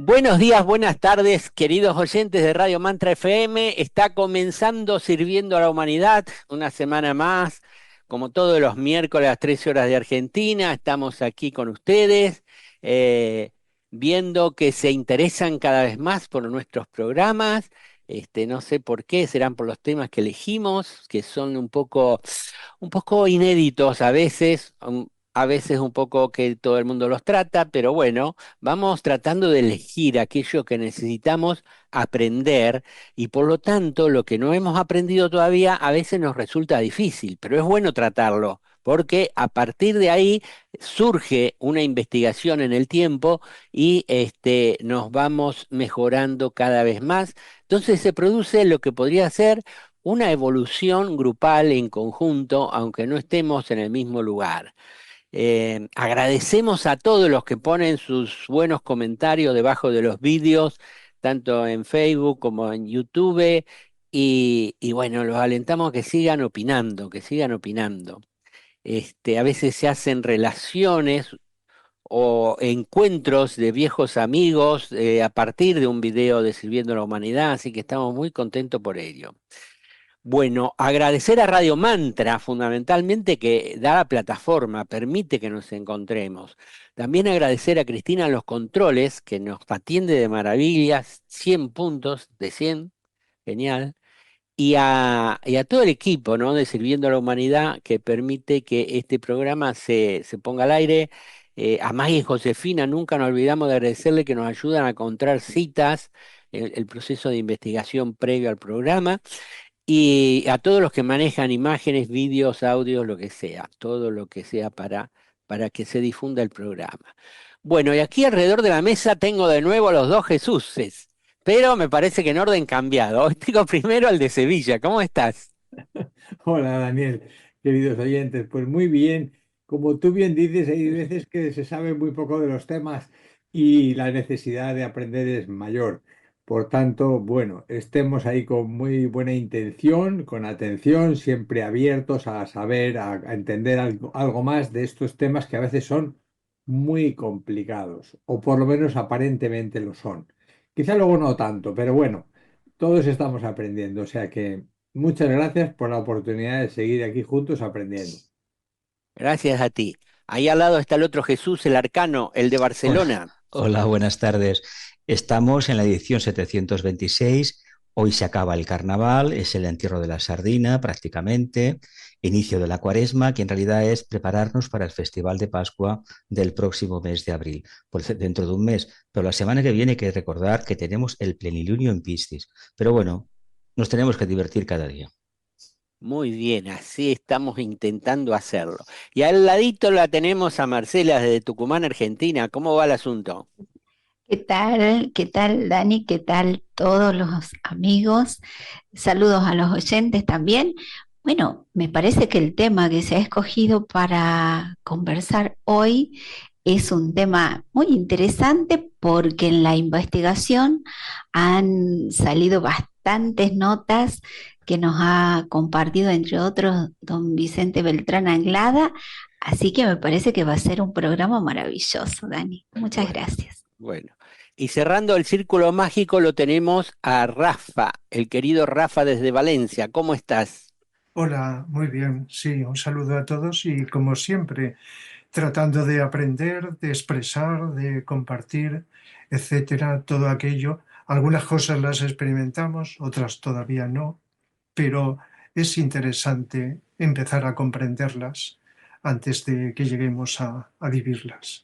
Buenos días, buenas tardes, queridos oyentes de Radio Mantra FM. Está comenzando Sirviendo a la Humanidad, una semana más, como todos los miércoles a las 13 horas de Argentina. Estamos aquí con ustedes, eh, viendo que se interesan cada vez más por nuestros programas. No sé por qué, serán por los temas que elegimos, que son un poco inéditos a veces, a veces un poco que todo el mundo los trata, pero bueno. Vamos tratando de elegir aquello que necesitamos aprender y por lo tanto lo que no hemos aprendido todavía a veces nos resulta difícil, pero es bueno tratarlo porque a partir de ahí surge una investigación en el tiempo y nos vamos mejorando cada vez más. Entonces se produce lo que podría ser una evolución grupal en conjunto, aunque no estemos en el mismo lugar. Agradecemos a todos los que ponen sus buenos comentarios debajo de los vídeos, tanto en Facebook como en YouTube, y bueno, los alentamos a que sigan opinando, que sigan opinando. A veces se hacen relaciones o encuentros de viejos amigos a partir de un video de Sirviendo a la Humanidad, así que estamos muy contentos por ello. Bueno, agradecer a Radio Mantra, fundamentalmente, que da la plataforma, permite que nos encontremos. También agradecer a Cristina en los controles, que nos atiende de maravillas, 100 puntos de 100, genial. Y a todo el equipo, ¿no?, de Sirviendo a la Humanidad, que permite que este programa se ponga al aire. A Maggie y Josefina, nunca nos olvidamos de agradecerle que nos ayudan a encontrar citas, el proceso de investigación previo al programa. Y a todos los que manejan imágenes, vídeos, audios, lo que sea, todo lo que sea para que se difunda el programa. Bueno, y aquí alrededor de la mesa tengo de nuevo a los dos Jesuses, pero me parece que en orden cambiado. Hoy tengo primero al de Sevilla. ¿Cómo estás? Hola Daniel, queridos oyentes, pues muy bien. Como tú bien dices, hay veces que se sabe muy poco de los temas y la necesidad de aprender es mayor. Por tanto, bueno, estemos ahí con muy buena intención, con atención, siempre abiertos a saber, a entender algo más de estos temas que a veces son muy complicados, o por lo menos aparentemente lo son. Quizá luego no tanto, pero bueno, todos estamos aprendiendo, o sea que... Muchas gracias por la oportunidad de seguir aquí juntos aprendiendo. Gracias a ti. Ahí al lado está el otro Jesús, el arcano, el de Hola, Barcelona. hola, buenas tardes. Estamos en la edición 726. Hoy se acaba el carnaval, es el entierro de la sardina prácticamente, inicio de la cuaresma, que en realidad es prepararnos para el Festival de Pascua del próximo mes de abril, dentro de un mes. Pero la semana que viene hay que recordar que tenemos el plenilunio en Piscis. Pero bueno, nos tenemos que divertir cada día. Muy bien, así estamos intentando hacerlo. Y al ladito la tenemos a Marcela desde Tucumán, Argentina. ¿Cómo va el asunto? ¿Qué tal? ¿Qué tal, Dani? ¿Qué tal todos los amigos? Saludos a los oyentes también. Bueno, me parece que el tema que se ha escogido para conversar hoy es un tema muy interesante porque en la investigación han salido bastantes notas que nos ha compartido, entre otros, don Vicente Beltrán Anglada. Así que me parece que va a ser un programa maravilloso, Dani. Muchas Bueno. gracias. Bueno, y cerrando el círculo mágico lo tenemos a Rafa, el querido Rafa desde Valencia. ¿Cómo estás? Hola, muy bien. Sí, un saludo a todos y como siempre, tratando de aprender, de expresar, de compartir, etcétera, todo aquello. Algunas cosas las experimentamos, otras todavía no, pero es interesante empezar a comprenderlas antes de que lleguemos a vivirlas.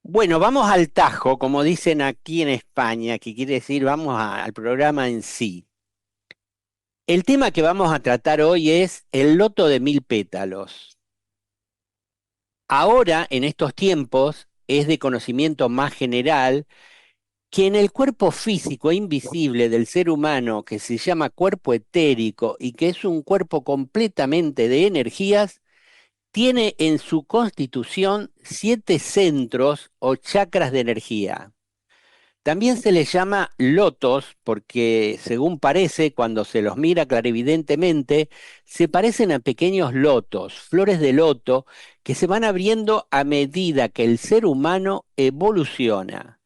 Bueno, vamos al tajo, como dicen aquí en España, que quiere decir al programa en sí. El tema que vamos a tratar hoy es el loto de 1000 pétalos. Ahora, en estos tiempos, es de conocimiento más general que en el cuerpo físico e invisible del ser humano, que se llama cuerpo etérico y que es un cuerpo completamente de energías, tiene en su constitución 7 centros o chakras de energía. También se les llama lotos porque, según parece, cuando se los mira clarividentemente, se parecen a pequeños lotos, flores de loto, que se van abriendo a medida que el ser humano evoluciona.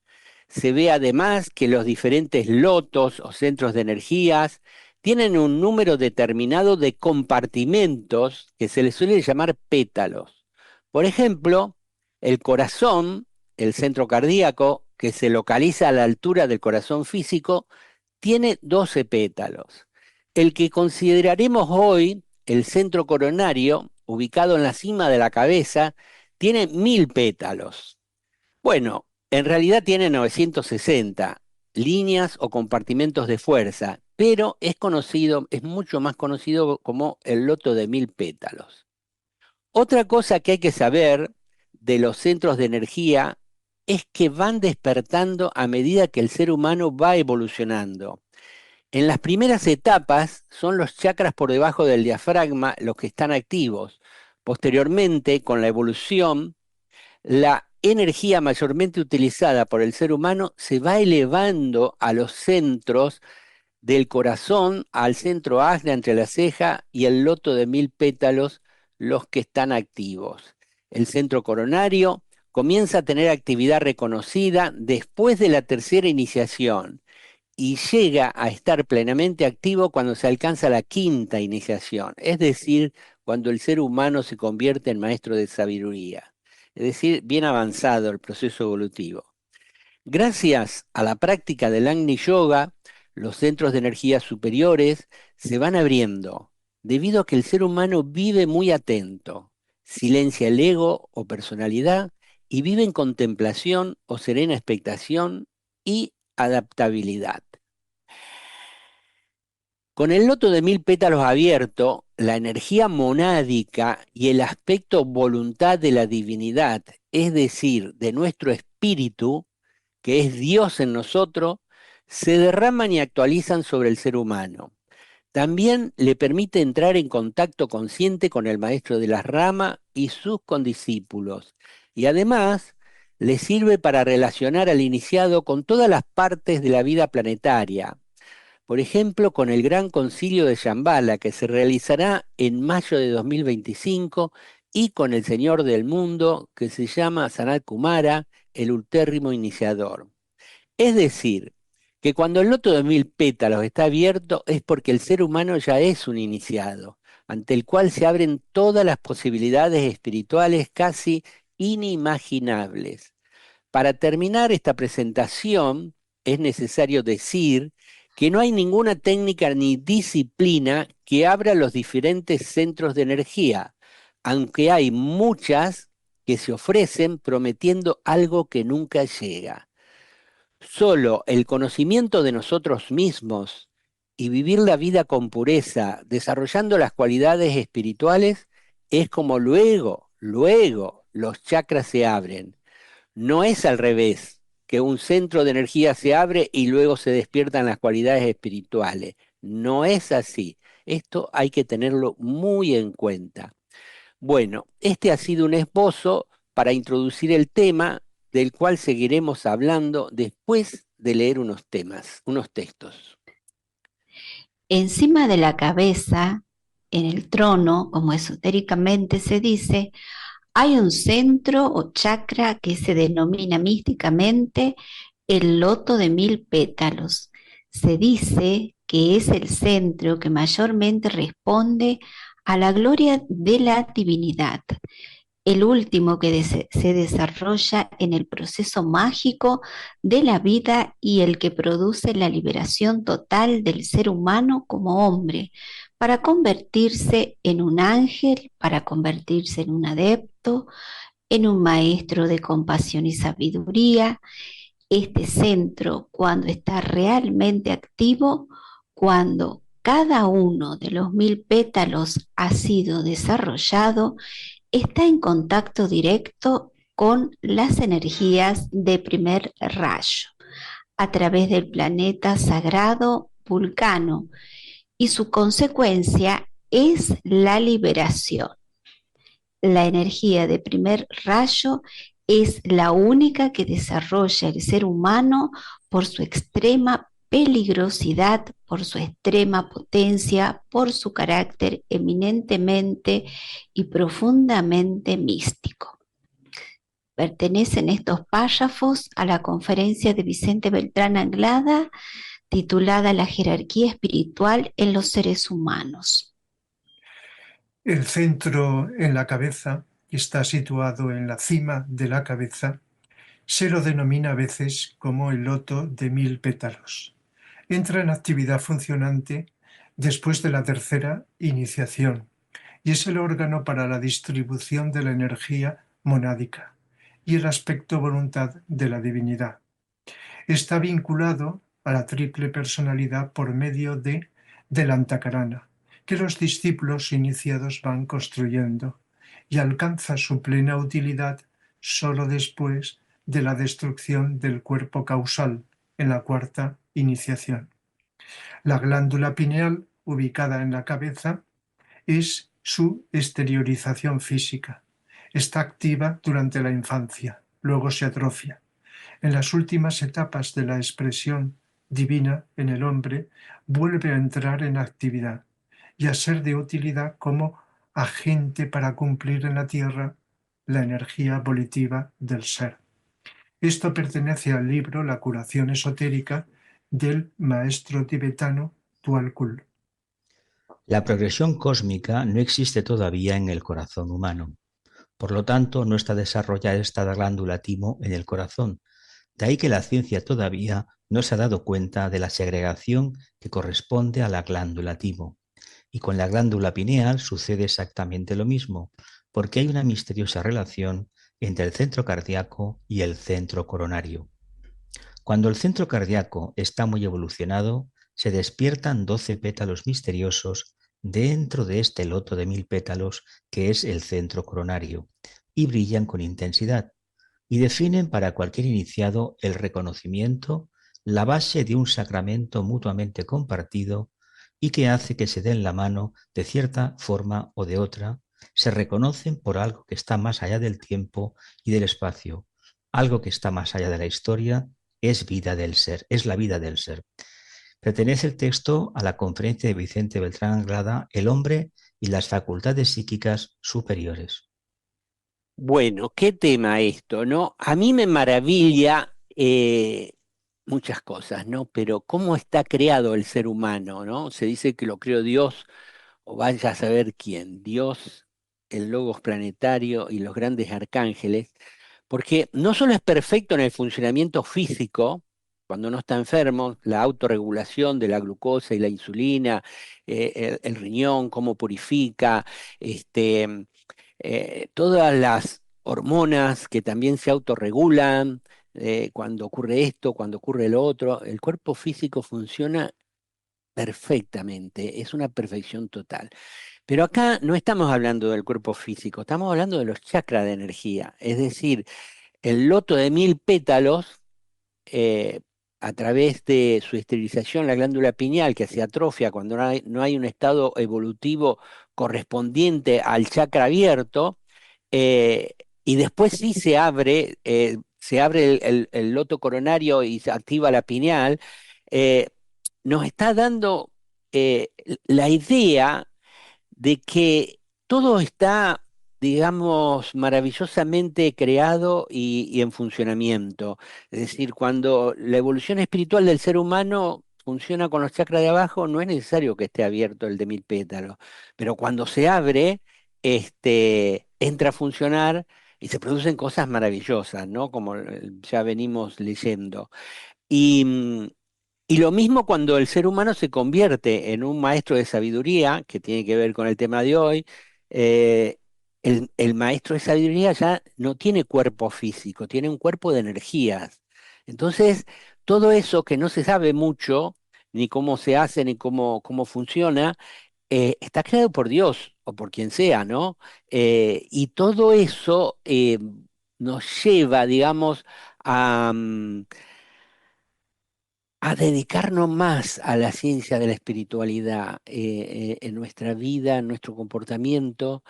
Se ve además que los diferentes lotos o centros de energías tienen un número determinado de compartimentos que se les suele llamar pétalos. Por ejemplo, el corazón, el centro cardíaco, que se localiza a la altura del corazón físico, tiene 12 pétalos. El que consideraremos hoy el centro coronario, ubicado en la cima de la cabeza, tiene 1000 pétalos. Bueno, en realidad tiene 960 líneas o compartimentos de fuerza, pero es conocido, es mucho más conocido como el loto de 1000 pétalos. Otra cosa que hay que saber de los centros de energía es que van despertando a medida que el ser humano va evolucionando. En las primeras etapas son los chakras por debajo del diafragma los que están activos. Posteriormente, con la evolución, la energía mayormente utilizada por el ser humano se va elevando a los centros del corazón, al centro ágnea entre la ceja y el loto de 1000 pétalos, los que están activos. El centro coronario comienza a tener actividad reconocida después de la tercera iniciación y llega a estar plenamente activo cuando se alcanza la quinta iniciación, es decir, cuando el ser humano se convierte en maestro de sabiduría, es decir, bien avanzado el proceso evolutivo. Gracias a la práctica del Agni Yoga, los centros de energía superiores se van abriendo, debido a que el ser humano vive muy atento, silencia el ego o personalidad y vive en contemplación o serena expectación y adaptabilidad. Con el loto de 1000 pétalos abierto, la energía monádica y el aspecto voluntad de la divinidad, es decir, de nuestro espíritu, que es Dios en nosotros, se derraman y actualizan sobre el ser humano. También le permite entrar en contacto consciente con el maestro de las ramas y sus condiscípulos. Y además le sirve para relacionar al iniciado con todas las partes de la vida planetaria. Por ejemplo, con el Gran Concilio de Shambhala, que se realizará en mayo de 2025, y con el Señor del Mundo, que se llama Sanat Kumara, el ultérrimo iniciador. Es decir, que cuando el loto de 1000 pétalos está abierto es porque el ser humano ya es un iniciado, ante el cual se abren todas las posibilidades espirituales casi inimaginables. Para terminar esta presentación, es necesario decir que no hay ninguna técnica ni disciplina que abra los diferentes centros de energía, aunque hay muchas que se ofrecen prometiendo algo que nunca llega. Solo el conocimiento de nosotros mismos y vivir la vida con pureza, desarrollando las cualidades espirituales, es como luego los chakras se abren. No es al revés, que un centro de energía se abre y luego se despiertan las cualidades espirituales. No es así. Esto hay que tenerlo muy en cuenta. Bueno, este ha sido un esbozo para introducir el tema del cual seguiremos hablando después de leer unos textos. Encima de la cabeza, en el trono, como esotéricamente se dice, hay un centro o chakra que se denomina místicamente el loto de 1000 pétalos. Se dice que es el centro que mayormente responde a la gloria de la divinidad, el último que se desarrolla en el proceso mágico de la vida y el que produce la liberación total del ser humano como hombre, para convertirse en un ángel, para convertirse en un adepto, en un maestro de compasión y sabiduría. Este centro, cuando está realmente activo, cuando cada uno de los 1000 pétalos ha sido desarrollado, está en contacto directo con las energías de primer rayo a través del planeta sagrado Vulcano, y su consecuencia es la liberación. La energía de primer rayo es la única que desarrolla el ser humano por su extrema peligrosidad, por su extrema potencia, por su carácter eminentemente y profundamente místico. Pertenecen estos párrafos a la conferencia de Vicente Beltrán Anglada titulada La jerarquía espiritual en los seres humanos. El centro en la cabeza, que está situado en la cima de la cabeza, se lo denomina a veces como el loto de 1000 pétalos. Entra en actividad funcionante después de la tercera iniciación y es el órgano para la distribución de la energía monádica y el aspecto voluntad de la divinidad. Está vinculado a la triple personalidad por medio del Antakarana, que los discípulos iniciados van construyendo y alcanza su plena utilidad solo después de la destrucción del cuerpo causal en la cuarta iniciación. La glándula pineal, ubicada en la cabeza, es su exteriorización física. Está activa durante la infancia, luego se atrofia. En las últimas etapas de la expresión divina en el hombre, vuelve a entrar en actividad y a ser de utilidad como agente para cumplir en la tierra la energía volitiva del ser. Esto pertenece al libro La curación esotérica del maestro tibetano Tual Kul. La progresión cósmica no existe todavía en el corazón humano. Por lo tanto, no está desarrollada esta glándula timo en el corazón. De ahí que la ciencia todavía no se ha dado cuenta de la segregación que corresponde a la glándula timo. Y con la glándula pineal sucede exactamente lo mismo, porque hay una misteriosa relación entre el centro cardíaco y el centro coronario. Cuando el centro cardíaco está muy evolucionado, se despiertan 12 pétalos misteriosos dentro de este loto de 1000 pétalos que es el centro coronario, y brillan con intensidad, y definen para cualquier iniciado el reconocimiento, la base de un sacramento mutuamente compartido y que hace que se den la mano de cierta forma o de otra, se reconocen por algo que está más allá del tiempo y del espacio, algo que está más allá de la historia, es vida del ser, es la vida del ser. Pertenece el texto a la conferencia de Vicente Beltrán Anglada, El hombre y las facultades psíquicas superiores. Bueno, qué tema esto, ¿no? A mí me maravilla muchas cosas, ¿no? Pero cómo está creado el ser humano, ¿no? Se dice que lo creó Dios, o vaya a saber quién, Dios, el Logos planetario y los grandes arcángeles, porque no solo es perfecto en el funcionamiento físico, cuando no está enfermo, la autorregulación de la glucosa y la insulina, el riñón, cómo purifica, todas las hormonas que también se autorregulan, cuando ocurre esto, cuando ocurre lo otro, el cuerpo físico funciona perfectamente, es una perfección total. Pero acá no estamos hablando del cuerpo físico, estamos hablando de los chakras de energía, es decir, el loto de 1000 pétalos, eh, a través de su esterilización, la glándula pineal que se atrofia cuando no hay un estado evolutivo correspondiente al chakra abierto, eh, y después sí se abre el loto coronario y se activa la pineal, eh, nos está dando la idea de que todo está, digamos, maravillosamente creado y en funcionamiento. Es decir, cuando la evolución espiritual del ser humano funciona con los chakras de abajo, no es necesario que esté abierto el de 1000 pétalos, pero cuando se abre, entra a funcionar y se producen cosas maravillosas, ¿no? Como ya venimos leyendo. Y, y lo mismo cuando el ser humano se convierte en un maestro de sabiduría, que tiene que ver con el tema de hoy, eh, el maestro de sabiduría ya no tiene cuerpo físico, tiene un cuerpo de energías. Entonces, todo eso que no se sabe mucho, ni cómo se hace, ni cómo funciona, está creado por Dios o por quien sea, ¿no? Y todo eso nos lleva, digamos, a dedicarnos más a la ciencia de la espiritualidad en nuestra vida, en nuestro comportamiento,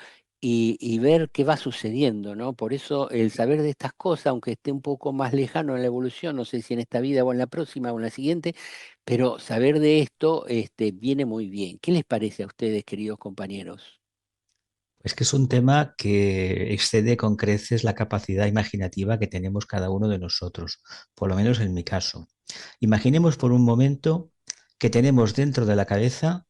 y ver qué va sucediendo, ¿no? Por eso el saber de estas cosas, aunque esté un poco más lejano en la evolución, no sé si en esta vida o en la próxima o en la siguiente, pero saber de esto viene muy bien. ¿Qué les parece a ustedes, queridos compañeros? Es que es un tema que excede con creces la capacidad imaginativa que tenemos cada uno de nosotros, por lo menos en mi caso. Imaginemos por un momento que tenemos dentro de la cabeza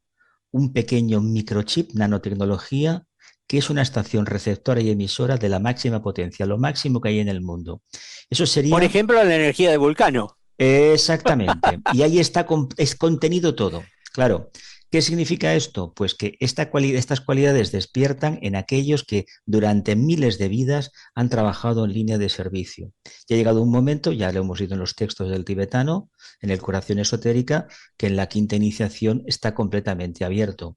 un pequeño microchip, nanotecnología, que es una estación receptora y emisora de la máxima potencia, lo máximo que hay en el mundo. Eso Por sería ejemplo, la energía de Vulcano. exactamente. Y ahí está es contenido todo. Claro. ¿Qué significa esto? Pues que estas cualidades despiertan en aquellos que durante miles de vidas han trabajado en línea de servicio. Y ha llegado un momento, ya lo hemos ido en los textos del tibetano, en el Curación Esotérica, que en la quinta iniciación está completamente abierto.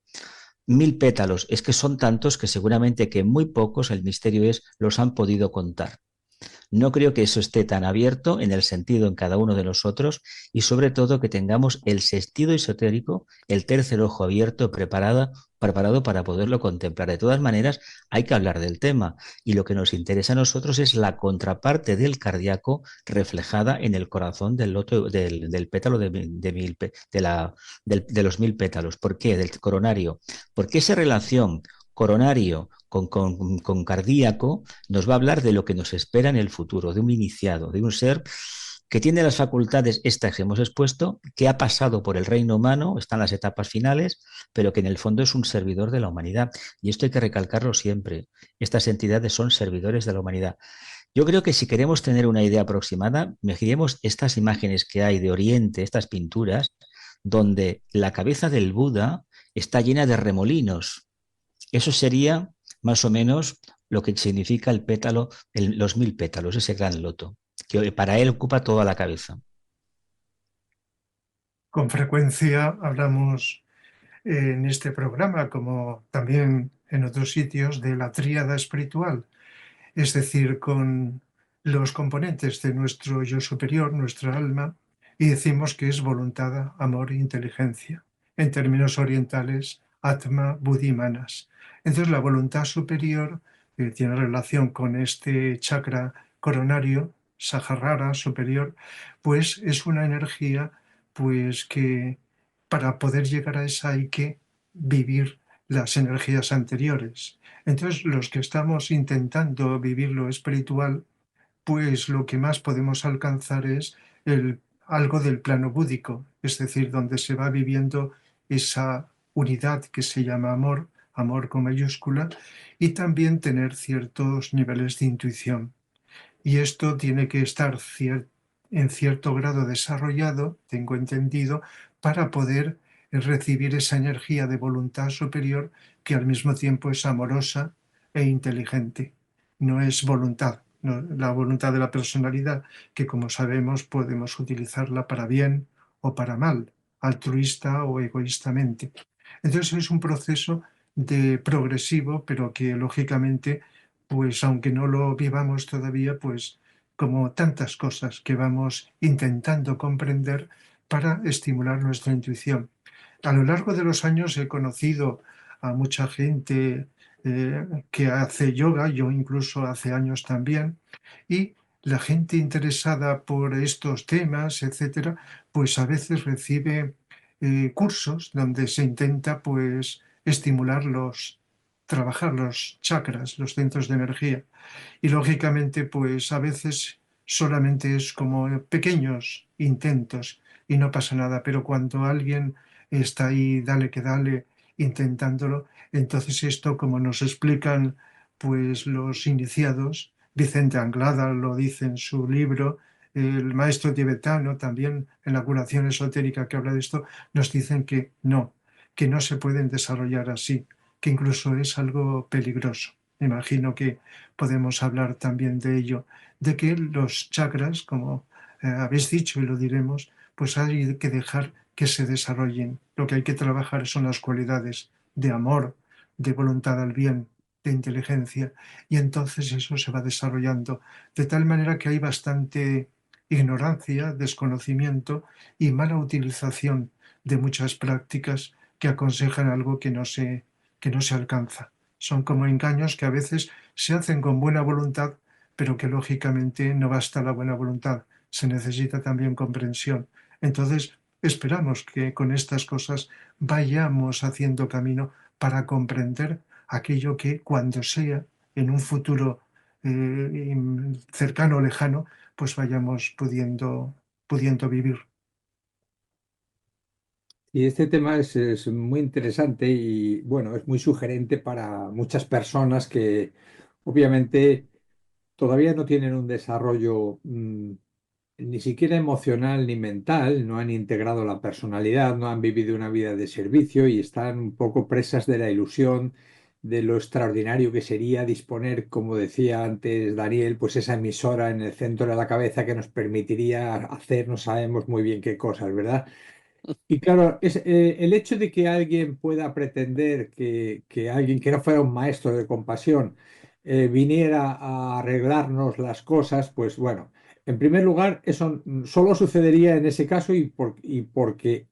1000 pétalos, es que son tantos que seguramente que muy pocos, el misterio es, los han podido contar. No creo que eso esté tan abierto en el sentido en cada uno de nosotros y sobre todo que tengamos el sentido esotérico, el tercer ojo abierto, preparado para poderlo contemplar. De todas maneras, hay que hablar del tema y lo que nos interesa a nosotros es la contraparte del cardíaco reflejada en el corazón del pétalo de los 1000 pétalos. ¿Por qué? Del coronario. Porque esa relación coronario con cardíaco nos va a hablar de lo que nos espera en el futuro, de un iniciado, de un ser que tiene las facultades estas que hemos expuesto, que ha pasado por el reino humano, está en las etapas finales, pero que en el fondo es un servidor de la humanidad. Y esto hay que recalcarlo siempre. Estas entidades son servidores de la humanidad. Yo creo que si queremos tener una idea aproximada, miremos estas imágenes que hay de Oriente, estas pinturas, donde la cabeza del Buda está llena de remolinos. Eso sería más o menos lo que significa el pétalo, los 1000 pétalos, ese gran loto, que para él ocupa toda la cabeza. Con frecuencia hablamos en este programa, como también en otros sitios, de la tríada espiritual, es decir, con los componentes de nuestro yo superior, nuestra alma, y decimos que es voluntad, amor e inteligencia. En términos orientales, Atma, Buddhi, Manas. Entonces la voluntad superior tiene relación con este chakra coronario, Sahasrara superior, pues es una energía pues que para poder llegar a esa hay que vivir las energías anteriores. Entonces, los que estamos intentando vivir lo espiritual, pues lo que más podemos alcanzar es algo del plano búdico, es decir, donde se va viviendo esa unidad que se llama amor, amor con mayúscula, y también tener ciertos niveles de intuición. Y esto tiene que estar en cierto grado desarrollado, tengo entendido, para poder recibir esa energía de voluntad superior que al mismo tiempo es amorosa e inteligente. No es voluntad, no, la voluntad de la personalidad, que como sabemos podemos utilizarla para bien o para mal, altruista o egoístamente. Entonces es un proceso de progresivo, pero que lógicamente pues aunque no lo vivamos todavía, pues como tantas cosas que vamos intentando comprender para estimular nuestra intuición. A lo largo de los años he conocido a mucha gente que hace yoga, yo incluso hace años también, y la gente interesada por estos temas, etcétera, pues a veces recibe cursos donde se intenta pues estimular trabajar los chakras, los centros de energía. Y lógicamente, pues a veces solamente es como pequeños intentos y no pasa nada, pero cuando alguien está ahí, dale que dale, intentándolo, entonces esto, como nos explican pues los iniciados, Vicente Anglada lo dice en su libro, el maestro tibetano también en la curación esotérica que habla de esto, nos dicen que no se pueden desarrollar así, que incluso es algo peligroso. Me imagino que podemos hablar también de ello, de que los chakras, como habéis dicho y lo diremos, pues hay que dejar que se desarrollen. Lo que hay que trabajar son las cualidades de amor, de voluntad al bien, de inteligencia, y entonces eso se va desarrollando de tal manera que hay bastante ignorancia, desconocimiento y mala utilización de muchas prácticas que aconsejan algo que no se alcanza. Son como engaños que a veces se hacen con buena voluntad, pero que lógicamente no basta la buena voluntad, se necesita también comprensión. Entonces, esperamos que con estas cosas vayamos haciendo camino para comprender aquello que cuando sea en un futuro cercano o lejano, pues vayamos pudiendo vivir. Y este tema es muy interesante y bueno, es muy sugerente para muchas personas que obviamente todavía no tienen un desarrollo ni siquiera emocional ni mental, no han integrado la personalidad, no han vivido una vida de servicio y están un poco presas de la ilusión de lo extraordinario que sería disponer, como decía antes Daniel, pues esa emisora en el centro de la cabeza que nos permitiría hacer, no sabemos muy bien qué cosas, ¿verdad? Y claro, el hecho de que alguien pueda pretender que alguien que no fuera un maestro de compasión viniera a arreglarnos las cosas, pues bueno, en primer lugar, eso solo sucedería en ese caso y porque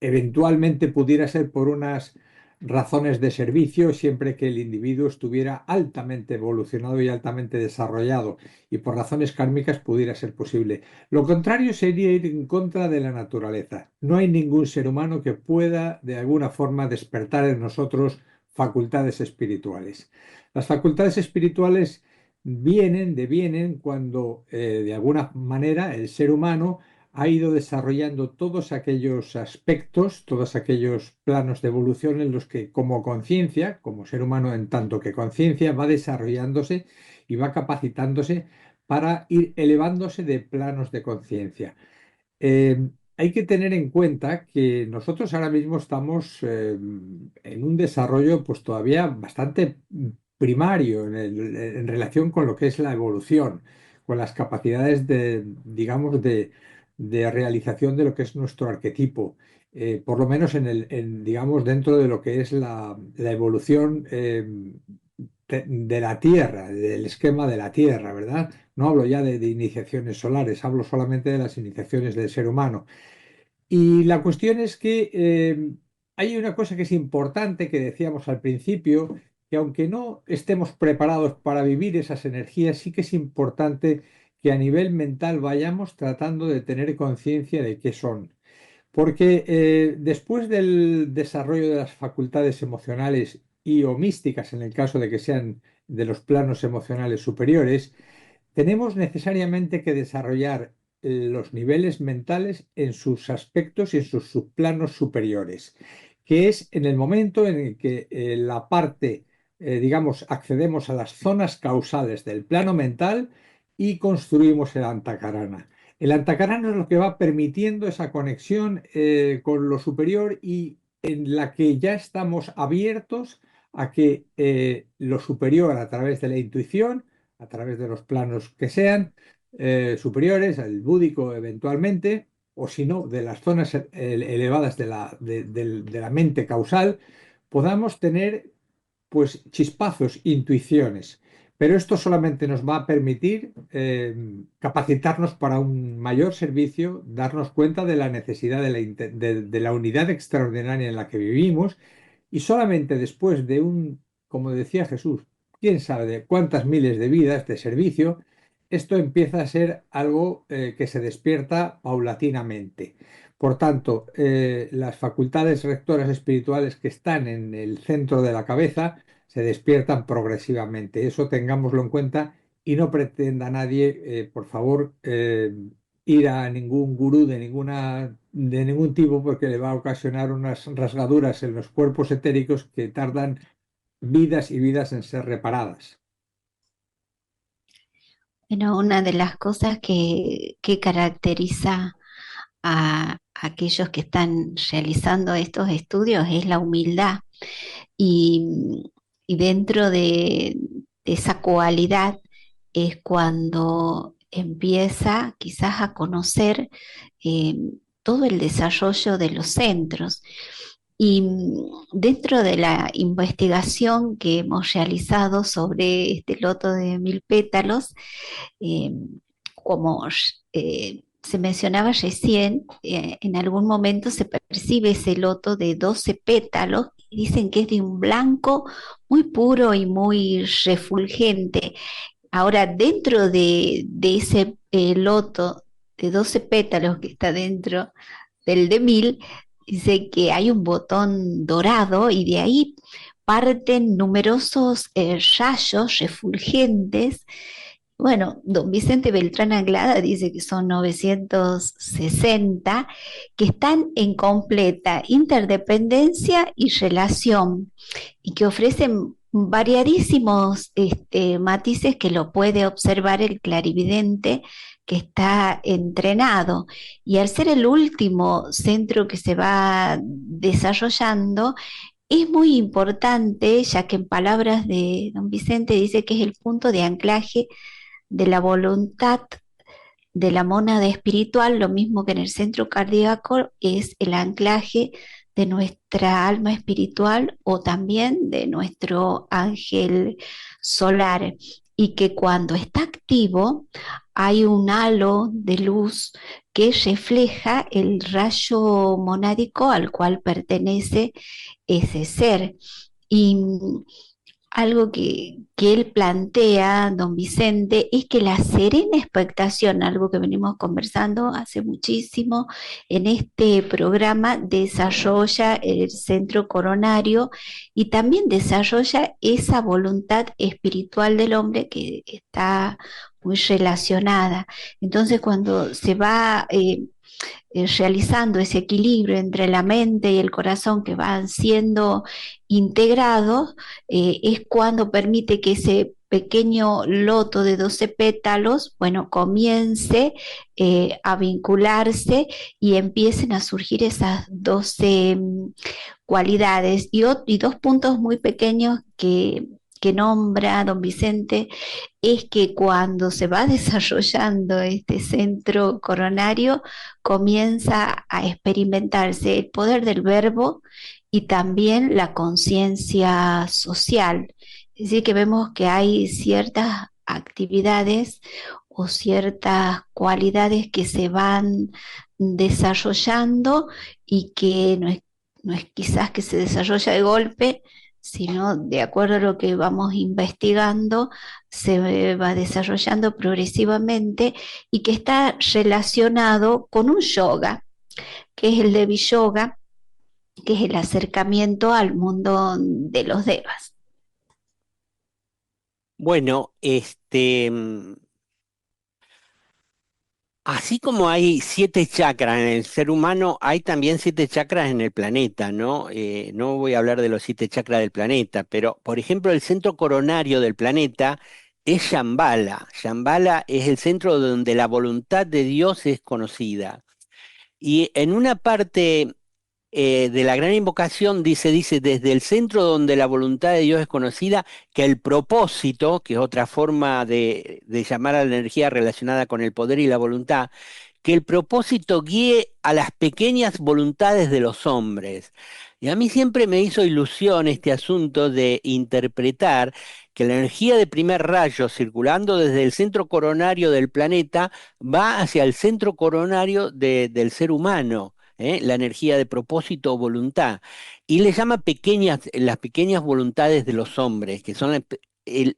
eventualmente pudiera ser por unas razones de servicio, siempre que el individuo estuviera altamente evolucionado y altamente desarrollado, y por razones kármicas pudiera ser posible. Lo contrario sería ir en contra de la naturaleza. No hay ningún ser humano que pueda de alguna forma despertar en nosotros facultades espirituales. Las facultades espirituales devienen cuando de alguna manera el ser humano ha ido desarrollando todos aquellos aspectos, todos aquellos planos de evolución en los que como conciencia, como ser humano en tanto que conciencia, va desarrollándose y va capacitándose para ir elevándose de planos de conciencia. Hay que tener en cuenta que nosotros ahora mismo estamos en un desarrollo pues todavía bastante primario en relación con lo que es la evolución, con las capacidades de, digamos, de realización de lo que es nuestro arquetipo. Por lo menos digamos, dentro de lo que es la evolución de la Tierra, del esquema de la Tierra, ¿verdad? No hablo ya de iniciaciones solares, hablo solamente de las iniciaciones del ser humano. Y la cuestión es que hay una cosa que es importante que decíamos al principio, que aunque no estemos preparados para vivir esas energías, sí que es importante que a nivel mental vayamos tratando de tener conciencia de qué son. Porque después del desarrollo de las facultades emocionales y o místicas, en el caso de que sean de los planos emocionales superiores, tenemos necesariamente que desarrollar los niveles mentales en sus aspectos y en sus subplanos superiores, que es en el momento en el que la parte, digamos, accedemos a las zonas causales del plano mental y construimos el antakarana. El antakarana es lo que va permitiendo esa conexión con lo superior y en la que ya estamos abiertos a que lo superior a través de la intuición, a través de los planos que sean superiores, el búdico eventualmente, o si no, de las zonas elevadas de la mente causal, podamos tener pues chispazos, intuiciones. Pero esto solamente nos va a permitir capacitarnos para un mayor servicio, darnos cuenta de la necesidad de la unidad extraordinaria en la que vivimos y solamente después de como decía Jesús, quién sabe de cuántas miles de vidas de servicio, esto empieza a ser algo que se despierta paulatinamente. Por tanto, las facultades rectoras espirituales que están en el centro de la cabeza se despiertan progresivamente. Eso tengámoslo en cuenta y no pretenda nadie, por favor, ir a ningún gurú de ningún tipo porque le va a ocasionar unas rasgaduras en los cuerpos etéricos que tardan vidas y vidas en ser reparadas. Bueno, una de las cosas que caracteriza a aquellos que están realizando estos estudios es la humildad y, y dentro de esa cualidad es cuando empieza quizás a conocer eh, todo el desarrollo de los centros. Y dentro de la investigación que hemos realizado sobre este loto de 1000 pétalos, eh, como se mencionaba recién, en algún momento se percibe ese loto de 12 pétalos y dicen que es de un blanco muy puro y muy refulgente. Ahora, dentro de ese loto de 12 pétalos que está dentro del de 1000, dice que hay un botón dorado y de ahí parten numerosos rayos refulgentes. Bueno, don Vicente Beltrán Anglada dice que son 960 que están en completa interdependencia y relación y que ofrecen variadísimos matices que lo puede observar el clarividente que está entrenado. Y al ser el último centro que se va desarrollando, es muy importante, ya que en palabras de don Vicente dice que es el punto de anclaje de la voluntad de la mónada espiritual, lo mismo que en el centro cardíaco es el anclaje de nuestra alma espiritual o también de nuestro ángel solar. Y que cuando está activo hay un halo de luz que refleja el rayo monádico al cual pertenece ese ser. Y algo que él plantea, don Vicente, es que la serena expectación, algo que venimos conversando hace muchísimo en este programa, desarrolla el centro coronario y también desarrolla esa voluntad espiritual del hombre que está muy relacionada. Entonces, cuando se va realizando ese equilibrio entre la mente y el corazón que van siendo integrados, es cuando permite que ese pequeño loto de 12 pétalos, bueno, comience a vincularse y empiecen a surgir esas 12 cualidades. Y dos puntos muy pequeños que nombra don Vicente es que cuando se va desarrollando este centro coronario, comienza a experimentarse el poder del verbo y también la conciencia social. Es decir, que vemos que hay ciertas actividades o ciertas cualidades que se van desarrollando y que no es quizás que se desarrolla de golpe, sino de acuerdo a lo que vamos investigando, se va desarrollando progresivamente y que está relacionado con un yoga, que es el Devi Yoga, que es el acercamiento al mundo de los devas. Bueno, así como hay 7 chakras en el ser humano, hay también 7 chakras en el planeta, ¿no? No voy a hablar de los 7 chakras del planeta, pero por ejemplo el centro coronario del planeta es Shambhala. Shambhala es el centro donde la voluntad de Dios es conocida. Y en una parte de la gran invocación dice, desde el centro donde la voluntad de Dios es conocida, que el propósito, que es otra forma de llamar a la energía relacionada con el poder y la voluntad, que el propósito guíe a las pequeñas voluntades de los hombres. Y a mí siempre me hizo ilusión este asunto de interpretar que la energía de primer rayo circulando desde el centro coronario del planeta va hacia el centro coronario del ser humano. La energía de propósito o voluntad, y le llama las pequeñas voluntades de los hombres, que son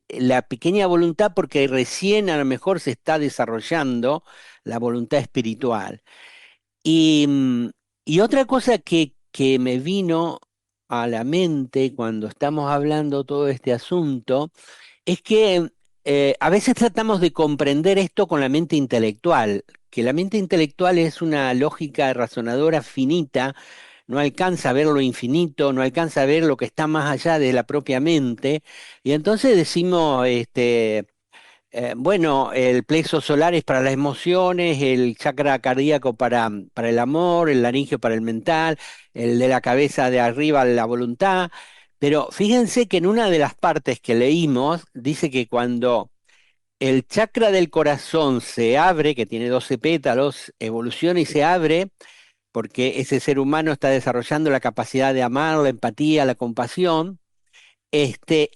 la pequeña voluntad porque recién a lo mejor se está desarrollando la voluntad espiritual. Y, y otra cosa que me vino a la mente cuando estamos hablando todo este asunto es que a veces tratamos de comprender esto con la mente intelectual, que la mente intelectual es una lógica razonadora finita, no alcanza a ver lo infinito, no alcanza a ver lo que está más allá de la propia mente, y entonces decimos, bueno, el plexo solar es para las emociones, el chakra cardíaco para el amor, el laringio para el mental, el de la cabeza de arriba la voluntad. Pero fíjense que en una de las partes que leímos dice que cuando el chakra del corazón se abre, que tiene 12 pétalos, evoluciona y se abre, porque ese ser humano está desarrollando la capacidad de amar, la empatía, la compasión,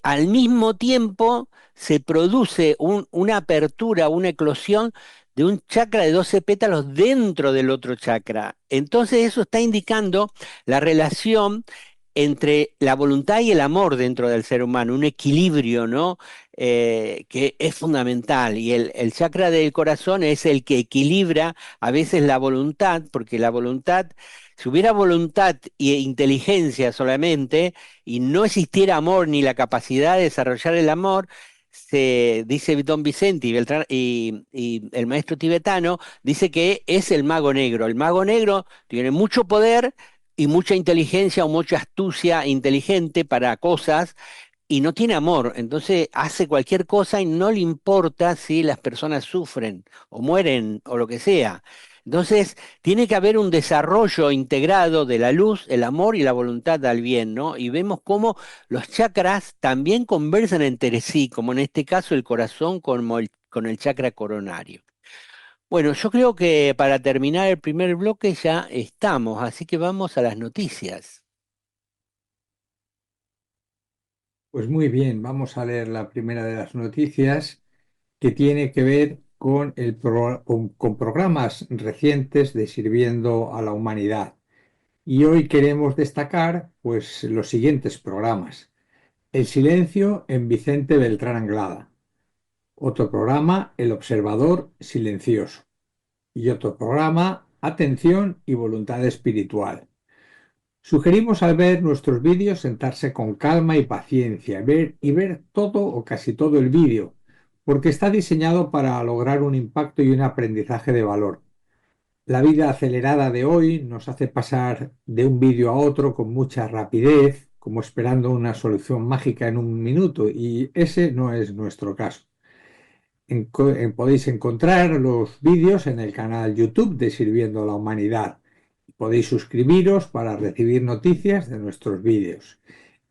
al mismo tiempo se produce una apertura, una eclosión de un chakra de 12 pétalos dentro del otro chakra. Entonces eso está indicando la relación entre la voluntad y el amor dentro del ser humano, un equilibrio, ¿no? Que es fundamental. Y el chakra del corazón es el que equilibra a veces la voluntad, porque la voluntad, si hubiera voluntad e inteligencia solamente, y no existiera amor ni la capacidad de desarrollar el amor, se dice Don Vicente y el maestro tibetano, dice que es el mago negro. El mago negro tiene mucho poder y mucha inteligencia o mucha astucia inteligente para cosas y no tiene amor, entonces hace cualquier cosa y no le importa si las personas sufren o mueren o lo que sea. Entonces, tiene que haber un desarrollo integrado de la luz, el amor y la voluntad al bien, ¿no? Y vemos cómo los chakras también conversan entre sí, como en este caso el corazón con el chakra coronario. Bueno, yo creo que para terminar el primer bloque ya estamos, así que vamos a las noticias. Pues muy bien, vamos a leer la primera de las noticias que tiene que ver con, con programas recientes de Sirviendo a la Humanidad. Y hoy queremos destacar pues los siguientes programas. El silencio en Vicente Beltrán Anglada. Otro programa, El Observador Silencioso. Y otro programa, Atención y Voluntad Espiritual. Sugerimos al ver nuestros vídeos sentarse con calma y paciencia, ver todo o casi todo el vídeo, porque está diseñado para lograr un impacto y un aprendizaje de valor. La vida acelerada de hoy nos hace pasar de un vídeo a otro con mucha rapidez, como esperando una solución mágica en un minuto, y ese no es nuestro caso. Podéis encontrar los vídeos en el canal YouTube de Sirviendo a la Humanidad. Podéis suscribiros para recibir noticias de nuestros vídeos.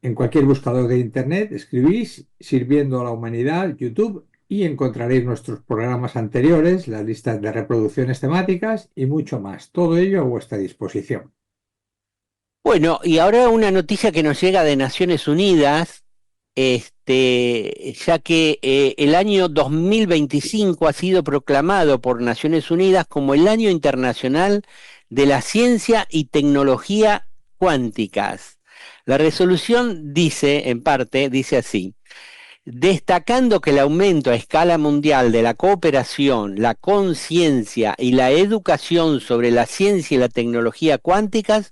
En cualquier buscador de Internet escribís Sirviendo a la Humanidad YouTube y encontraréis nuestros programas anteriores, las listas de reproducciones temáticas y mucho más. Todo ello a vuestra disposición. Bueno, y ahora una noticia que nos llega de Naciones Unidas, ya que el año 2025 ha sido proclamado por Naciones Unidas como el Año Internacional de la Ciencia y Tecnología Cuánticas. La resolución dice, en parte, dice así: destacando que el aumento a escala mundial de la cooperación, la conciencia y la educación sobre la ciencia y la tecnología cuánticas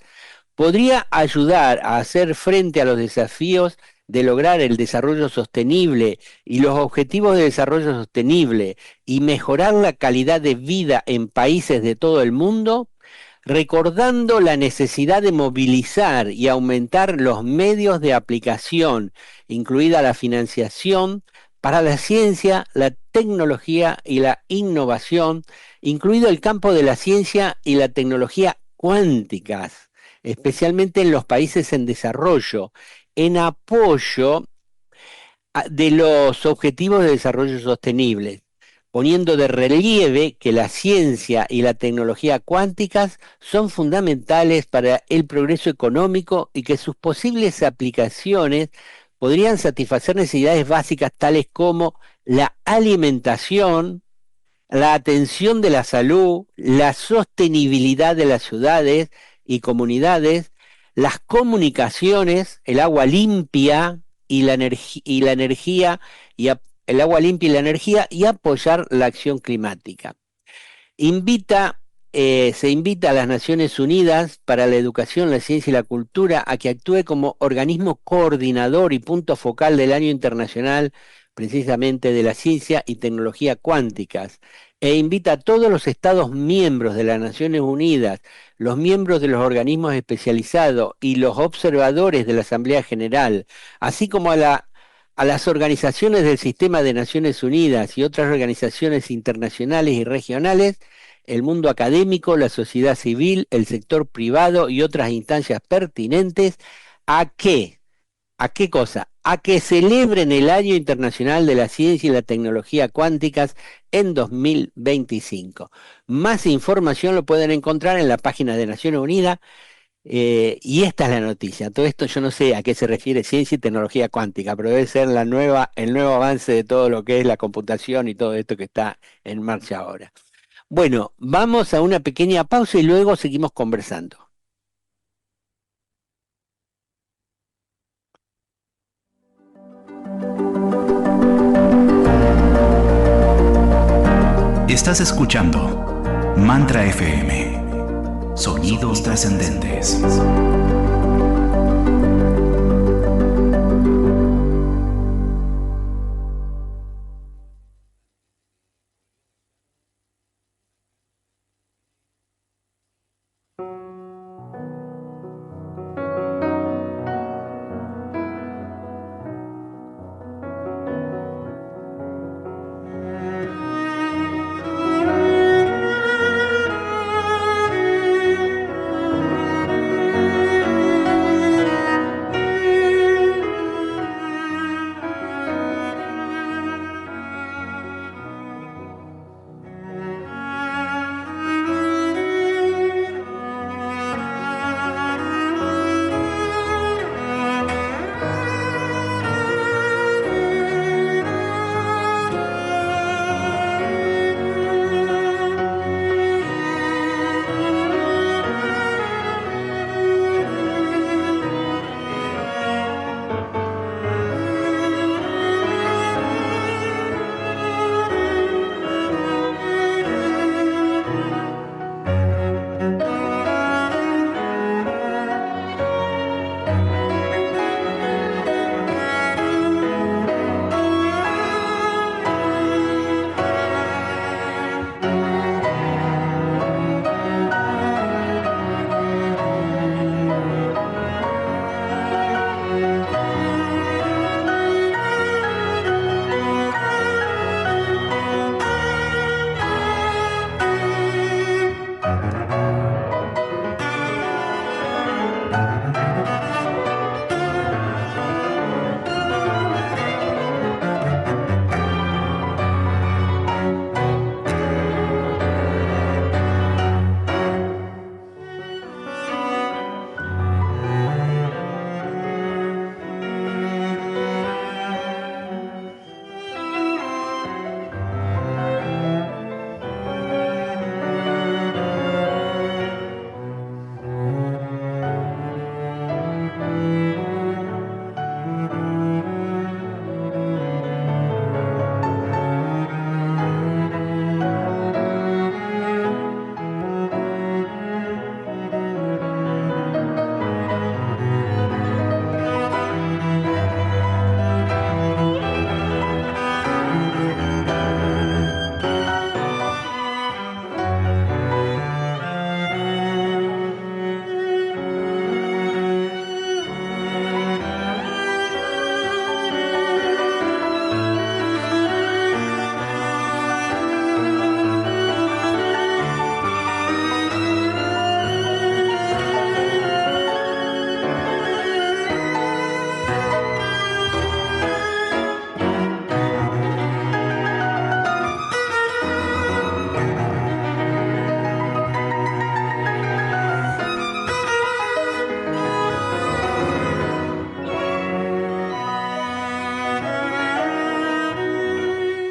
podría ayudar a hacer frente a los desafíos de lograr el desarrollo sostenible y los objetivos de desarrollo sostenible y mejorar la calidad de vida en países de todo el mundo, recordando la necesidad de movilizar y aumentar los medios de aplicación, incluida la financiación, para la ciencia, la tecnología y la innovación, incluido el campo de la ciencia y la tecnología cuánticas, especialmente en los países en desarrollo, en apoyo de los objetivos de desarrollo sostenible, poniendo de relieve que la ciencia y la tecnología cuánticas son fundamentales para el progreso económico y que sus posibles aplicaciones podrían satisfacer necesidades básicas tales como la alimentación, la atención de la salud, la sostenibilidad de las ciudades y comunidades, las comunicaciones, el agua limpia y la energía el agua limpia y la energía y apoyar la acción climática. Se invita a las Naciones Unidas para la Educación, la Ciencia y la Cultura a que actúe como organismo coordinador y punto focal del Año Internacional precisamente de la Ciencia y Tecnología Cuánticas, e invita a todos los Estados miembros de las Naciones Unidas, los miembros de los organismos especializados y los observadores de la Asamblea General, así como a las organizaciones del Sistema de Naciones Unidas y otras organizaciones internacionales y regionales, el mundo académico, la sociedad civil, el sector privado y otras instancias pertinentes, ¿a qué? ¿A qué cosa? A que celebren el Año Internacional de la Ciencia y la Tecnología Cuánticas en 2025. Más información lo pueden encontrar en la página de Naciones Unidas. Y esta es la noticia. Todo esto yo no sé a qué se refiere ciencia y tecnología cuántica, pero debe ser el nuevo avance de todo lo que es la computación y todo esto que está en marcha ahora. Bueno, vamos a una pequeña pausa y luego seguimos conversando. Estás escuchando Mantra FM. Sonidos trascendentes.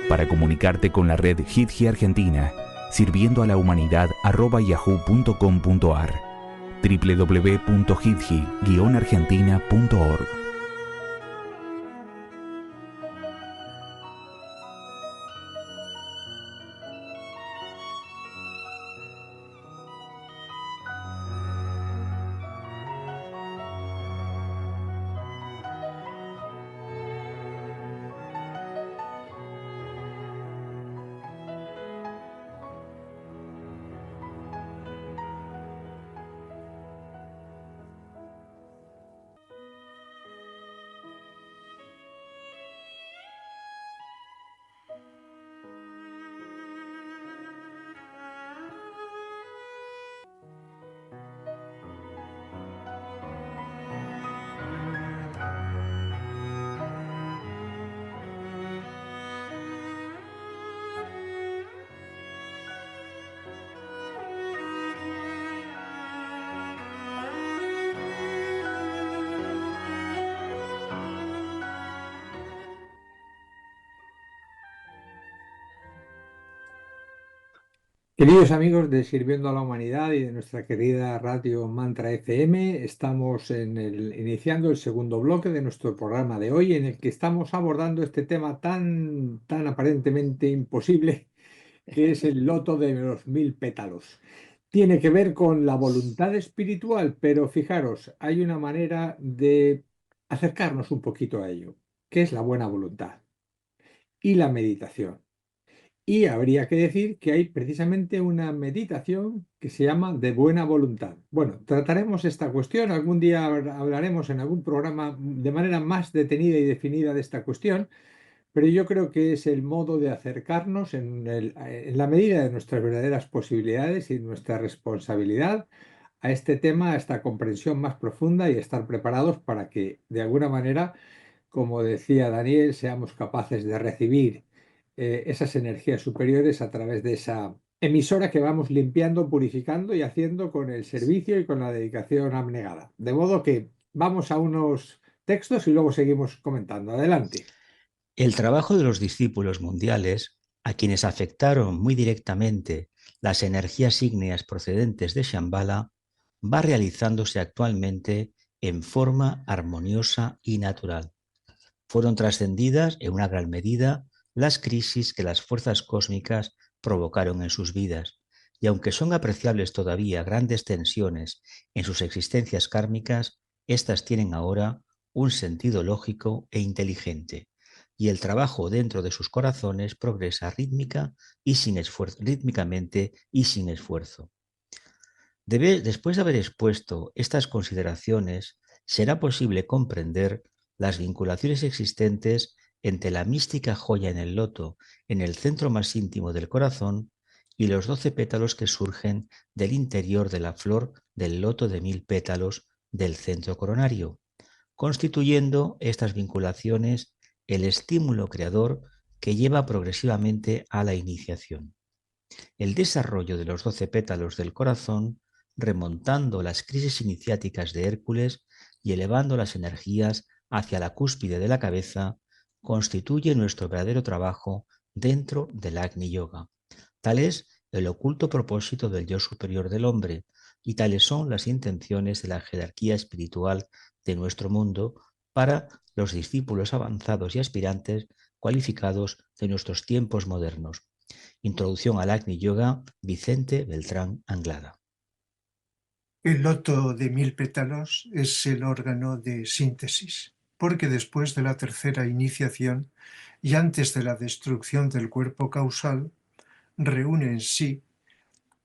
Para comunicarte con la red HitGi Argentina, sirviendo a la humanidad @yahoo.com.ar, www.hitgi-argentina.org. Queridos amigos de Sirviendo a la Humanidad y de nuestra querida radio Mantra FM, estamos iniciando el segundo bloque de nuestro programa de hoy, en el que estamos abordando este tema tan aparentemente imposible que es el loto de los 1000 pétalos. Tiene que ver con la voluntad espiritual, pero fijaros, hay una manera de acercarnos un poquito a ello, que es la buena voluntad y la meditación. Y habría que decir que hay precisamente una meditación que se llama de buena voluntad. Bueno, trataremos esta cuestión, algún día hablaremos en algún programa de manera más detenida y definida de esta cuestión, pero yo creo que es el modo de acercarnos en la medida de nuestras verdaderas posibilidades y nuestra responsabilidad a este tema, a esta comprensión más profunda y estar preparados para que de alguna manera, como decía Daniel, seamos capaces de recibir esas energías superiores a través de esa emisora que vamos limpiando, purificando y haciendo con el servicio y con la dedicación abnegada. De modo que vamos a unos textos y luego seguimos comentando. Adelante. El trabajo de los discípulos mundiales, a quienes afectaron muy directamente las energías ígneas procedentes de Shambhala, va realizándose actualmente en forma armoniosa y natural. Fueron trascendidas en una gran medida las crisis que las fuerzas cósmicas provocaron en sus vidas, y aunque son apreciables todavía grandes tensiones en sus existencias kármicas, éstas tienen ahora un sentido lógico e inteligente, y el trabajo dentro de sus corazones progresa rítmicamente y sin esfuerzo. Después de haber expuesto estas consideraciones, será posible comprender las vinculaciones existentes entre la mística joya en el loto, en el centro más íntimo del corazón, y los 12 pétalos que surgen del interior de la flor del loto de 1000 pétalos del centro coronario, constituyendo estas vinculaciones el estímulo creador que lleva progresivamente a la iniciación. El desarrollo de los 12 pétalos del corazón, remontando las crisis iniciáticas de Hércules y elevando las energías hacia la cúspide de la cabeza, constituye nuestro verdadero trabajo dentro del Agni Yoga. Tal es el oculto propósito del yo superior del hombre, y tales son las intenciones de la jerarquía espiritual de nuestro mundo para los discípulos avanzados y aspirantes cualificados de nuestros tiempos modernos. Introducción al Agni Yoga, Vicente Beltrán Anglada. El loto de 1000 pétalos es el órgano de síntesis, porque después de la tercera iniciación y antes de la destrucción del cuerpo causal, reúne en sí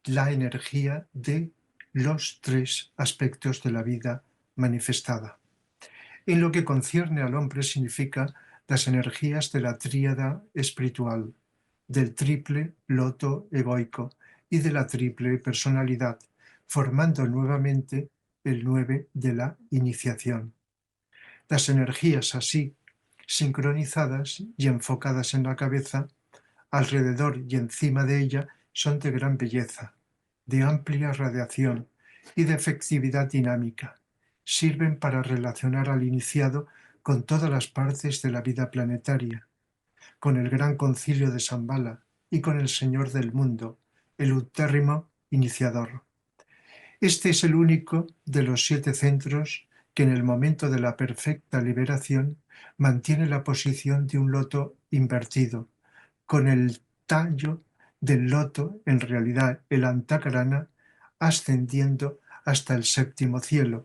la energía de los 3 aspectos de la vida manifestada. En lo que concierne al hombre significa las energías de la tríada espiritual, del triple loto egoico y de la triple personalidad, formando nuevamente el 9 de la iniciación. Las energías así sincronizadas y enfocadas en la cabeza, alrededor y encima de ella, son de gran belleza, de amplia radiación y de efectividad dinámica. Sirven para relacionar al iniciado con todas las partes de la vida planetaria, con el gran concilio de Shambhala y con el Señor del mundo, el utérrimo iniciador. Este es el único de los 7 centros que en el momento de la perfecta liberación mantiene la posición de un loto invertido, con el tallo del loto, en realidad el Antakarana, ascendiendo hasta el 7º cielo,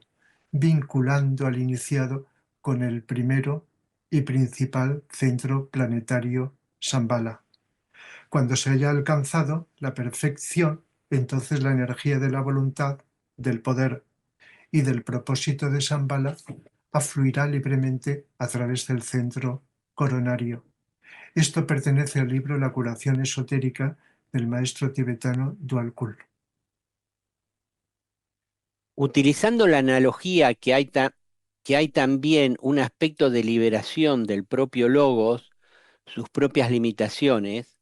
vinculando al iniciado con el primero y principal centro planetario Shambhala. Cuando se haya alcanzado la perfección, entonces la energía de la voluntad, del poder y del propósito de Shambhala afluirá libremente a través del centro coronario. Esto pertenece al libro La curación esotérica del maestro tibetano Dwalkul. Utilizando la analogía que hay también un aspecto de liberación del propio logos, sus propias limitaciones,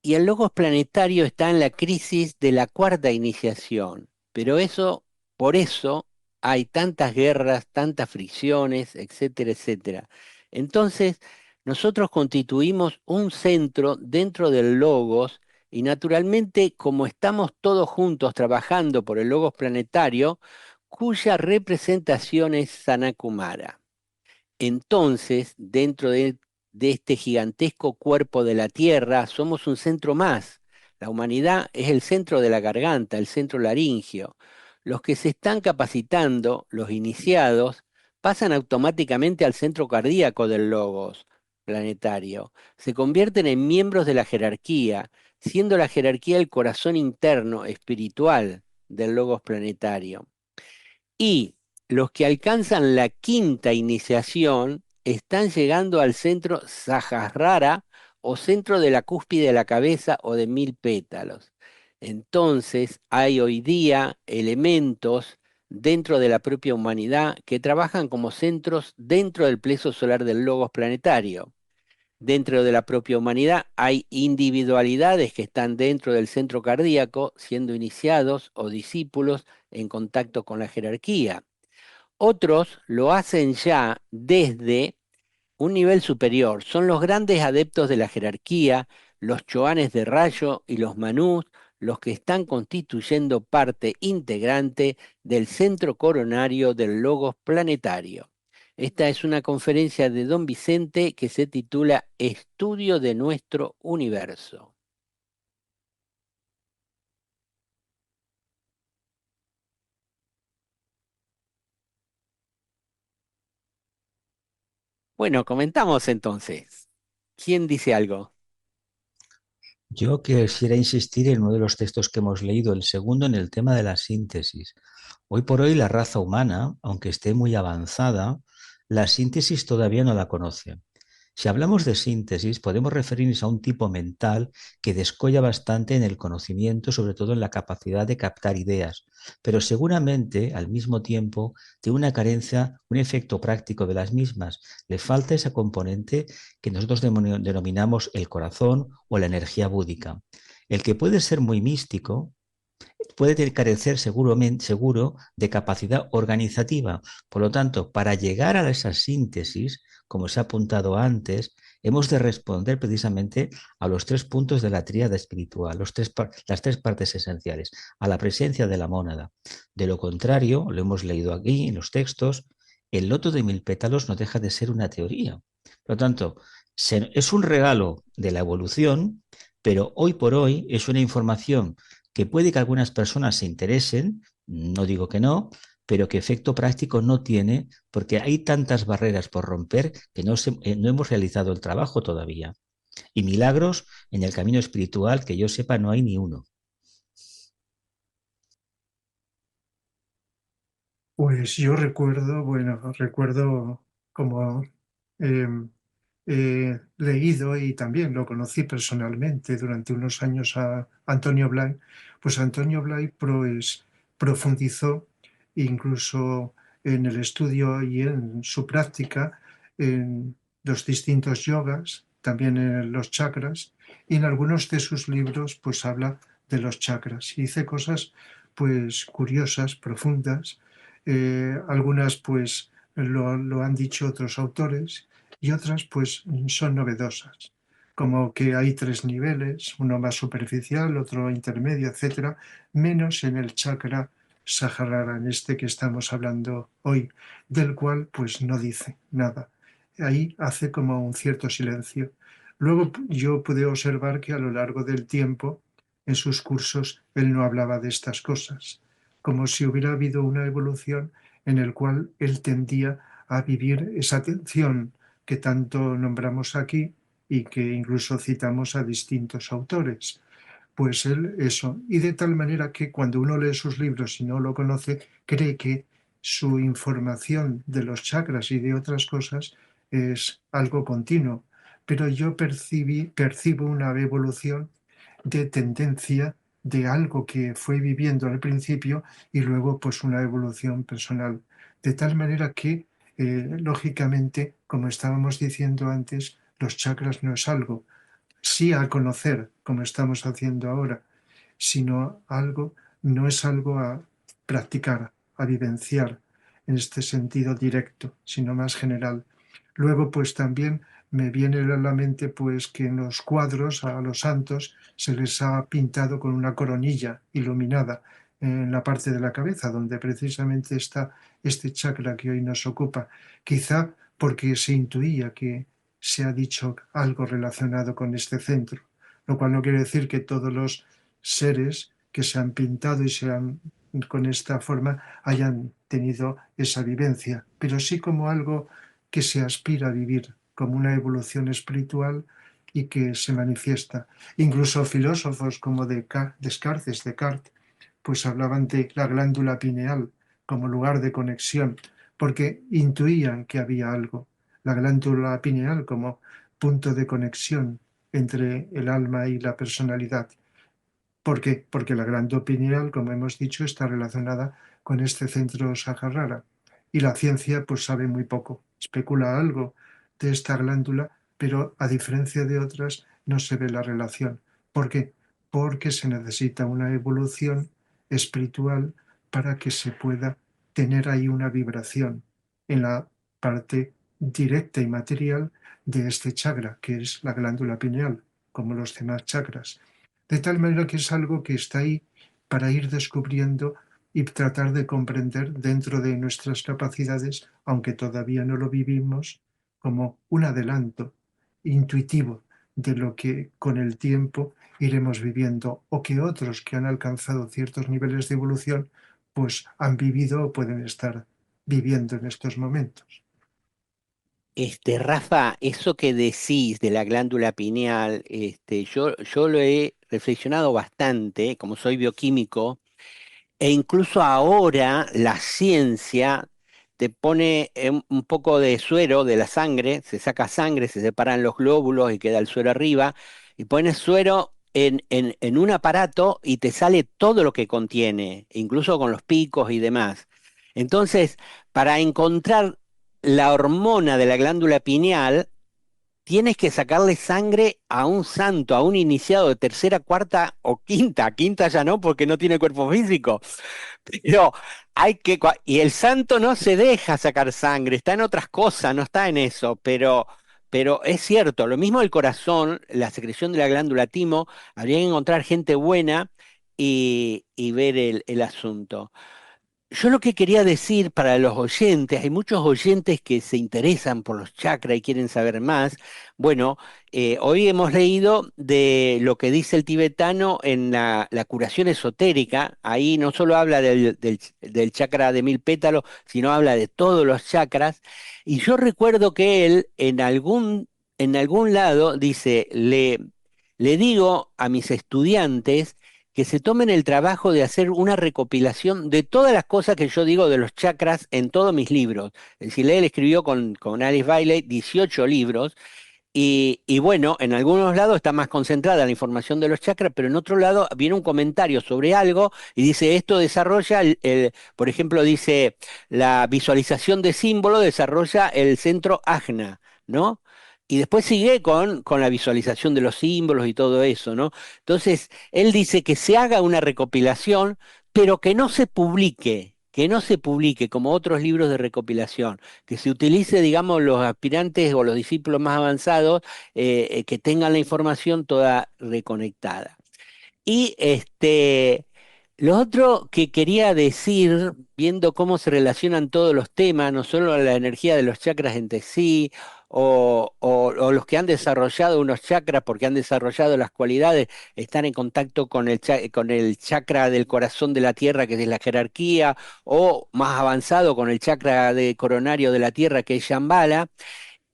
y el logos planetario está en la crisis de la cuarta iniciación, pero por eso hay tantas guerras, tantas fricciones, etcétera, etcétera. Entonces, nosotros constituimos un centro dentro del logos y naturalmente, como estamos todos juntos trabajando por el logos planetario, cuya representación es Sanakumara. Entonces, dentro de este gigantesco cuerpo de la Tierra, somos un centro más. La humanidad es el centro de la garganta, el centro laringio. Los que se están capacitando, los iniciados, pasan automáticamente al centro cardíaco del logos planetario. Se convierten en miembros de la jerarquía, siendo la jerarquía el corazón interno, espiritual del logos planetario. Y los que alcanzan la quinta iniciación están llegando al centro Sahasrara o centro de la cúspide de la cabeza o de 1000 pétalos. Entonces hay hoy día elementos dentro de la propia humanidad que trabajan como centros dentro del pleso solar del logos planetario. Dentro de la propia humanidad hay individualidades que están dentro del centro cardíaco siendo iniciados o discípulos en contacto con la jerarquía. Otros lo hacen ya desde un nivel superior. Son los grandes adeptos de la jerarquía, los choanes de rayo y los manús, los que están constituyendo parte integrante del centro coronario del logos planetario. Esta es una conferencia de Don Vicente que se titula Estudio de nuestro universo. Bueno, comentamos entonces. ¿Quién dice algo? Yo quisiera insistir en uno de los textos que hemos leído, el segundo, en el tema de la síntesis. Hoy por hoy la raza humana, aunque esté muy avanzada, la síntesis todavía no la conoce. Si hablamos de síntesis, podemos referirnos a un tipo mental que descolla bastante en el conocimiento, sobre todo en la capacidad de captar ideas, pero seguramente al mismo tiempo tiene una carencia, un efecto práctico de las mismas. Le falta ese componente que nosotros denominamos el corazón o la energía búdica. El que puede ser muy místico puede carecer seguro de capacidad organizativa. Por lo tanto, para llegar a esa síntesis, como se ha apuntado antes, hemos de responder precisamente a los 3 puntos de la tríada espiritual, las 3 partes esenciales, a la presencia de la mónada. De lo contrario, lo hemos leído aquí en los textos, el loto de 1000 pétalos no deja de ser una teoría. Por lo tanto, es un regalo de la evolución, pero hoy por hoy es una información que puede que algunas personas se interesen, no digo que no, pero que efecto práctico no tiene porque hay tantas barreras por romper que no hemos realizado el trabajo todavía. Y milagros en el camino espiritual, que yo sepa, no hay ni uno. Pues yo recuerdo como eh, he leído y también lo conocí personalmente durante unos años a Antonio Blay, pues Antonio Blay profundizó incluso en el estudio y en su práctica en los distintos yogas, también en los chakras, y en algunos de sus libros pues habla de los chakras y dice cosas pues curiosas, profundas, algunas pues lo han dicho otros autores y otras pues son novedosas, como que hay 3 niveles, uno más superficial, otro intermedio, etcétera, menos en el chakra Sahasrara, en este que estamos hablando hoy, del cual pues no dice nada. Ahí hace como un cierto silencio. Luego yo pude observar que a lo largo del tiempo, en sus cursos, él no hablaba de estas cosas, como si hubiera habido una evolución en el cual él tendía a vivir esa atención que tanto nombramos aquí y que incluso citamos a distintos autores. Pues él eso, y de tal manera que cuando uno lee sus libros y no lo conoce, cree que su información de los chakras y de otras cosas es algo continuo. Pero yo percibo una evolución de tendencia de algo que fue viviendo al principio y luego pues una evolución personal. De tal manera que, lógicamente, como estábamos diciendo antes, los chakras no es algo, sí a conocer, como estamos haciendo ahora, sino algo, no es algo a practicar, a vivenciar en este sentido directo, sino más general. Luego, pues también me viene a la mente pues que en los cuadros a los santos se les ha pintado con una coronilla iluminada en la parte de la cabeza, donde precisamente está este chakra que hoy nos ocupa. Quizá porque se intuía que se ha dicho algo relacionado con este centro, lo cual no quiere decir que todos los seres que se han pintado y se han con esta forma hayan tenido esa vivencia, pero sí como algo que se aspira a vivir, como una evolución espiritual y que se manifiesta. Incluso filósofos como Descartes, pues hablaban de la glándula pineal como lugar de conexión, porque intuían que había algo. La glándula pineal como punto de conexión entre el alma y la personalidad. ¿Por qué? Porque la glándula pineal, como hemos dicho, está relacionada con este centro Saharara. Y la ciencia pues sabe muy poco. Especula algo de esta glándula, pero a diferencia de otras no se ve la relación. ¿Por qué? Porque se necesita una evolución espiritual para que se pueda tener ahí una vibración en la parte directa y material de este chakra, que es la glándula pineal, como los demás chakras. De tal manera que es algo que está ahí para ir descubriendo y tratar de comprender dentro de nuestras capacidades, aunque todavía no lo vivimos, como un adelanto intuitivo de lo que con el tiempo iremos viviendo o que otros que han alcanzado ciertos niveles de evolución pues han vivido o pueden estar viviendo en estos momentos. Rafa, eso que decís de la glándula pineal, yo lo he reflexionado bastante, como soy bioquímico, e incluso ahora la ciencia te pone un poco de suero de la sangre, se saca sangre, se separan los glóbulos y queda el suero arriba, y pones suero en un aparato y te sale todo lo que contiene, incluso con los picos y demás. Entonces, para encontrar la hormona de la glándula pineal, tienes que sacarle sangre a un santo, a un iniciado de tercera, cuarta o quinta. Quinta ya no, porque no tiene cuerpo físico. Pero y el santo no se deja sacar sangre, está en otras cosas, no está en eso. Pero es cierto, lo mismo el corazón, la secreción de la glándula timo, habría que encontrar gente buena y ver el asunto. Yo lo que quería decir para los oyentes, hay muchos oyentes que se interesan por los chakras y quieren saber más. Bueno, hoy hemos leído de lo que dice el tibetano en la curación esotérica. Ahí no solo habla del chakra de 1000 pétalos, sino habla de todos los chakras. Y yo recuerdo que él en algún lado dice, le digo a mis estudiantes que se tomen el trabajo de hacer una recopilación de todas las cosas que yo digo de los chakras en todos mis libros. Es decir, él escribió con Alice Bailey 18 libros y bueno, en algunos lados está más concentrada la información de los chakras, pero en otro lado viene un comentario sobre algo y dice, esto desarrolla, por ejemplo, dice, la visualización de símbolo desarrolla el centro ajna, ¿no? Y después sigue con la visualización de los símbolos y todo eso, ¿no? Entonces, él dice que se haga una recopilación, pero que no se publique como otros libros de recopilación, que se utilice, digamos, los aspirantes o los discípulos más avanzados, que tengan la información toda reconectada. Y lo otro que quería decir, viendo cómo se relacionan todos los temas, no solo la energía de los chakras entre sí, o los que han desarrollado unos chakras porque han desarrollado las cualidades, están en contacto con el chakra del corazón de la tierra, que es la jerarquía, o más avanzado con el chakra coronario de la tierra, que es Shambhala.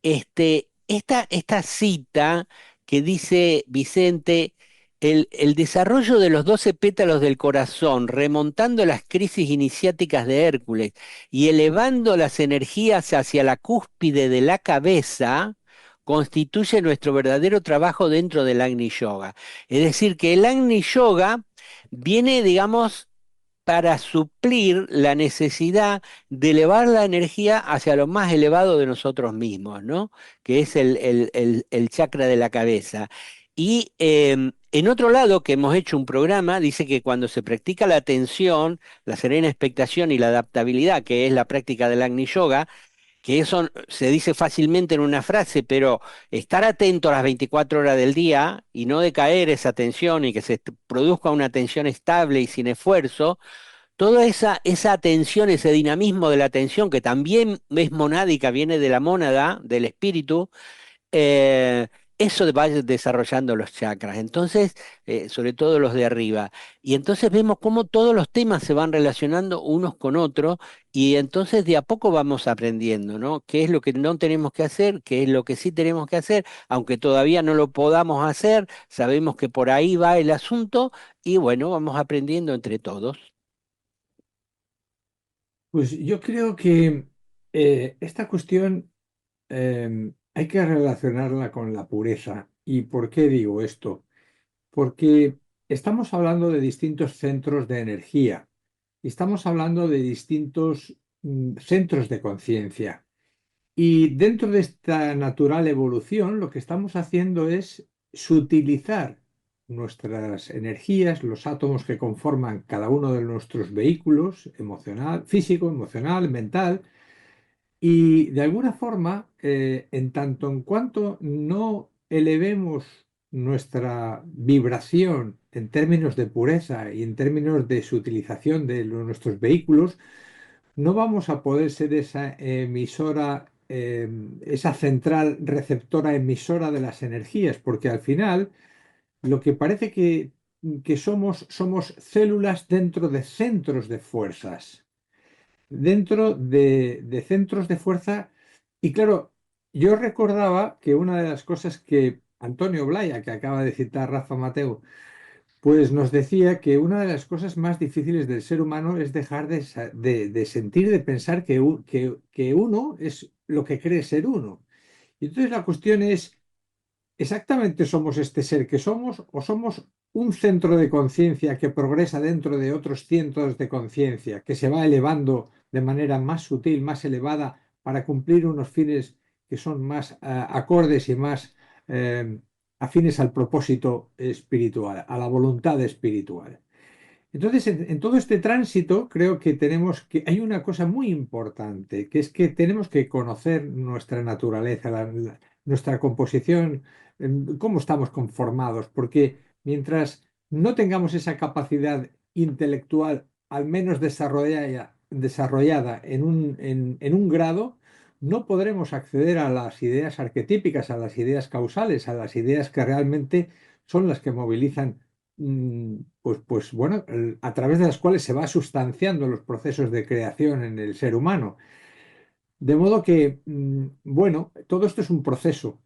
Esta cita que dice Vicente, el desarrollo de los 12 pétalos del corazón, remontando las crisis iniciáticas de Hércules y elevando las energías hacia la cúspide de la cabeza, constituye nuestro verdadero trabajo dentro del Agni Yoga. Es decir, que el Agni Yoga viene, digamos, para suplir la necesidad de elevar la energía hacia lo más elevado de nosotros mismos, ¿no? Que es el chakra de la cabeza. Y en otro lado, que hemos hecho un programa, dice que cuando se practica la atención, la serena expectación y la adaptabilidad, que es la práctica del Agni Yoga, que eso se dice fácilmente en una frase, pero estar atento a las 24 horas del día y no decaer esa atención y que se produzca una atención estable y sin esfuerzo, toda esa atención, ese dinamismo de la atención, que también es monádica, viene de la mónada, del espíritu, eh, eso va desarrollando los chakras, entonces, sobre todo los de arriba. Y entonces vemos cómo todos los temas se van relacionando unos con otros y entonces de a poco vamos aprendiendo, ¿no? ¿Qué es lo que no tenemos que hacer? ¿Qué es lo que sí tenemos que hacer? Aunque todavía no lo podamos hacer, sabemos que por ahí va el asunto y bueno, vamos aprendiendo entre todos. Pues yo creo que esta cuestión hay que relacionarla con la pureza. ¿Y por qué digo esto? Porque estamos hablando de distintos centros de energía y estamos hablando de distintos centros de conciencia. Y dentro de esta natural evolución, lo que estamos haciendo es sutilizar nuestras energías, los átomos que conforman cada uno de nuestros vehículos, emocional, físico, emocional, mental, y de alguna forma, en tanto en cuanto no elevemos nuestra vibración en términos de pureza y en términos de su utilización de nuestros vehículos, no vamos a poder ser esa emisora, esa central receptora emisora de las energías, porque al final lo que parece que somos células dentro de centros de fuerzas, dentro de centros de fuerza. Y claro, yo recordaba que una de las cosas que Antonio Blaya, que acaba de citar Rafa Mateo, pues nos decía que una de las cosas más difíciles del ser humano es dejar de sentir, de pensar que uno es lo que cree ser uno. Y entonces la cuestión es, ¿exactamente somos este ser que somos o somos un centro de conciencia que progresa dentro de otros cientos de conciencia, que se va elevando de manera más sutil, más elevada, para cumplir unos fines que son más acordes y más afines al propósito espiritual, a la voluntad espiritual? Entonces, en todo este tránsito, creo que hay una cosa muy importante, que es que tenemos que conocer nuestra naturaleza, nuestra composición, cómo estamos conformados, porque mientras no tengamos esa capacidad intelectual, al menos desarrollada en un grado, no podremos acceder a las ideas arquetípicas, a las ideas causales, a las ideas que realmente son las que movilizan, pues bueno, a través de las cuales se va sustanciando los procesos de creación en el ser humano. De modo que, bueno, todo esto es un proceso,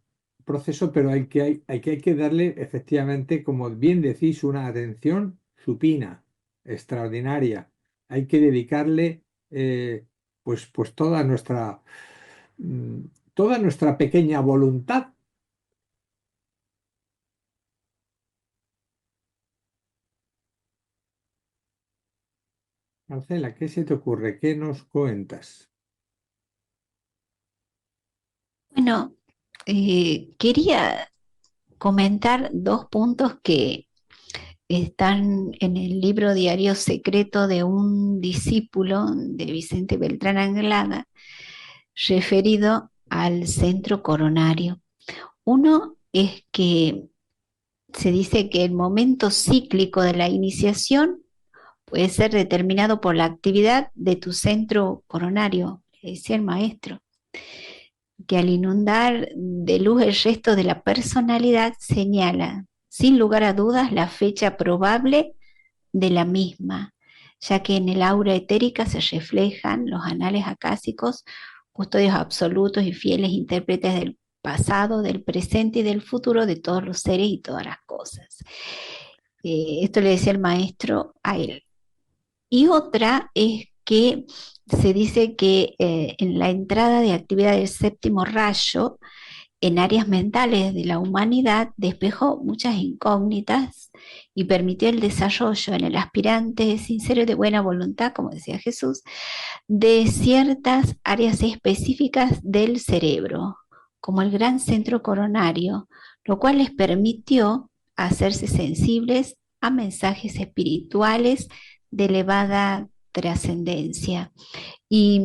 pero hay que darle efectivamente, como bien decís, una atención supina, extraordinaria. Hay que dedicarle, pues mm, toda nuestra pequeña voluntad. Marcela, ¿qué se te ocurre? ¿Qué nos cuentas? Bueno, quería comentar dos puntos que están en el libro Diario Secreto de un discípulo de Vicente Beltrán Anglada, referido al centro coronario. Uno es que se dice que el momento cíclico de la iniciación puede ser determinado por la actividad de tu centro coronario, le decía el maestro, que al inundar de luz el resto de la personalidad señala, sin lugar a dudas, la fecha probable de la misma, ya que en el aura etérica se reflejan los anales acásicos, custodios absolutos y fieles intérpretes del pasado, del presente y del futuro de todos los seres y todas las cosas. Esto le decía el maestro a él. Y otra es que se dice que en la entrada de actividad del séptimo rayo, en áreas mentales de la humanidad, despejó muchas incógnitas y permitió el desarrollo en el aspirante sincero y de buena voluntad, como decía Jesús, de ciertas áreas específicas del cerebro, como el gran centro coronario, lo cual les permitió hacerse sensibles a mensajes espirituales de elevada trascendencia. Y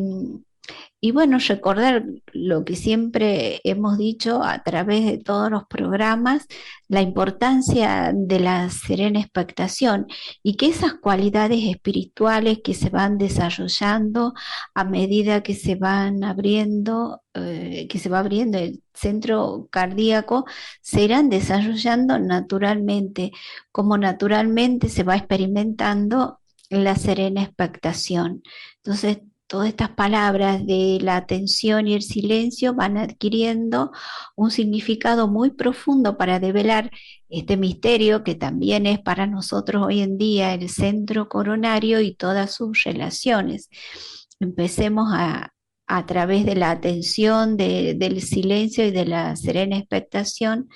Y bueno, recordar lo que siempre hemos dicho a través de todos los programas, la importancia de la serena expectación y que esas cualidades espirituales que se van desarrollando a medida que se va abriendo el centro cardíaco, se irán desarrollando naturalmente, como naturalmente se va experimentando la serena expectación. Entonces, todas estas palabras de la atención y el silencio van adquiriendo un significado muy profundo para develar este misterio que también es para nosotros hoy en día el centro coronario y todas sus relaciones. Empecemos a través de la atención, del silencio y de la serena expectación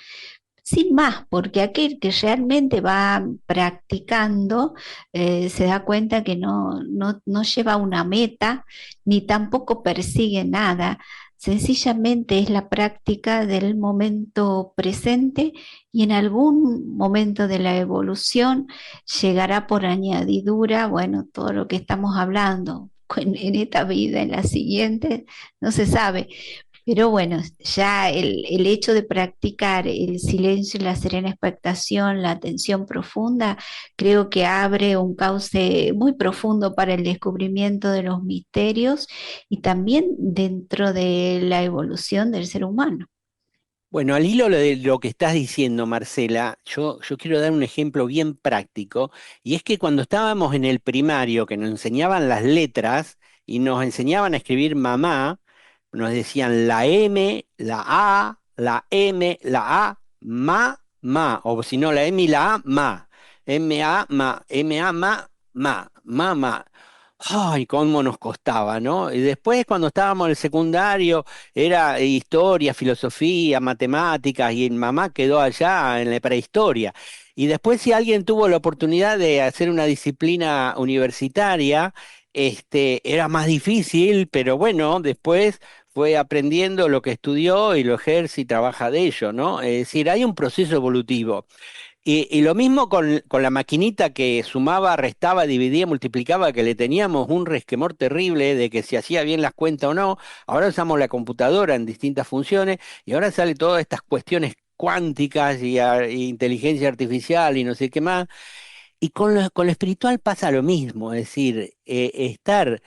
sin más, porque aquel que realmente va practicando se da cuenta que no lleva una meta ni tampoco persigue nada. Sencillamente es la práctica del momento presente y en algún momento de la evolución llegará por añadidura, bueno, todo lo que estamos hablando. En esta vida, en la siguiente, no se sabe, pero bueno, ya el hecho de practicar el silencio y la serena expectación, la atención profunda, creo que abre un cauce muy profundo para el descubrimiento de los misterios y también dentro de la evolución del ser humano. Bueno, al hilo de lo que estás diciendo, Marcela, yo quiero dar un ejemplo bien práctico, y es que cuando estábamos en el primario, que nos enseñaban las letras y nos enseñaban a escribir mamá, nos decían la M, la A, la M, la A, ma, o si no, la M y la A, ma, M-A, ma, M-A, ma. Ay, cómo nos costaba, ¿no? Y después cuando estábamos en el secundario era historia, filosofía, matemáticas y mamá quedó allá en la prehistoria. Y después si alguien tuvo la oportunidad de hacer una disciplina universitaria, era más difícil, pero bueno, después fue aprendiendo lo que estudió y lo ejerce y trabaja de ello, ¿no? Es decir, hay un proceso evolutivo. Y lo mismo con la maquinita que sumaba, restaba, dividía, multiplicaba, que le teníamos un resquemor terrible de que si hacía bien las cuentas o no. Ahora usamos la computadora en distintas funciones y ahora sale todas estas cuestiones cuánticas y inteligencia artificial y no sé qué más. Y con lo espiritual pasa lo mismo, es decir, estar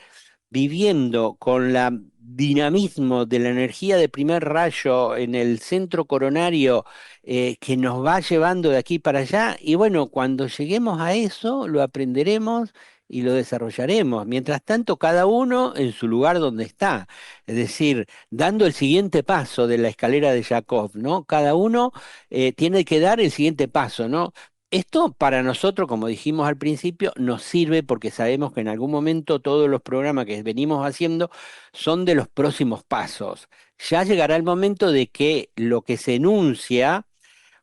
viviendo con la dinamismo de la energía de primer rayo en el centro coronario que nos va llevando de aquí para allá. Y bueno, cuando lleguemos a eso, lo aprenderemos y lo desarrollaremos. Mientras tanto, cada uno en su lugar donde está. Es decir, dando el siguiente paso de la escalera de Jacob, ¿no? Cada uno tiene que dar el siguiente paso, ¿no? Esto para nosotros, como dijimos al principio, nos sirve porque sabemos que en algún momento todos los programas que venimos haciendo son de los próximos pasos. Ya llegará el momento de que lo que se enuncia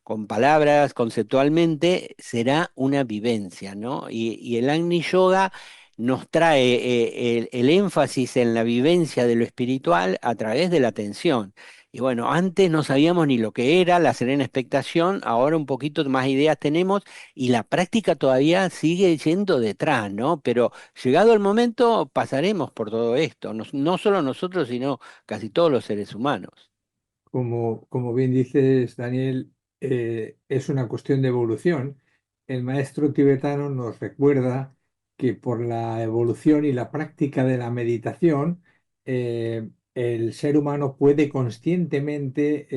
con palabras conceptualmente será una vivencia, ¿no? Y el Agni Yoga nos trae el énfasis en la vivencia de lo espiritual a través de la atención. Y bueno, antes no sabíamos ni lo que era la serena expectación, ahora un poquito más ideas tenemos y la práctica todavía sigue yendo detrás, ¿no? Pero llegado el momento pasaremos por todo esto, no, no solo nosotros, sino casi todos los seres humanos. Como bien dices, Daniel, es una cuestión de evolución. El maestro tibetano nos recuerda que por la evolución y la práctica de la meditación, el ser humano puede conscientemente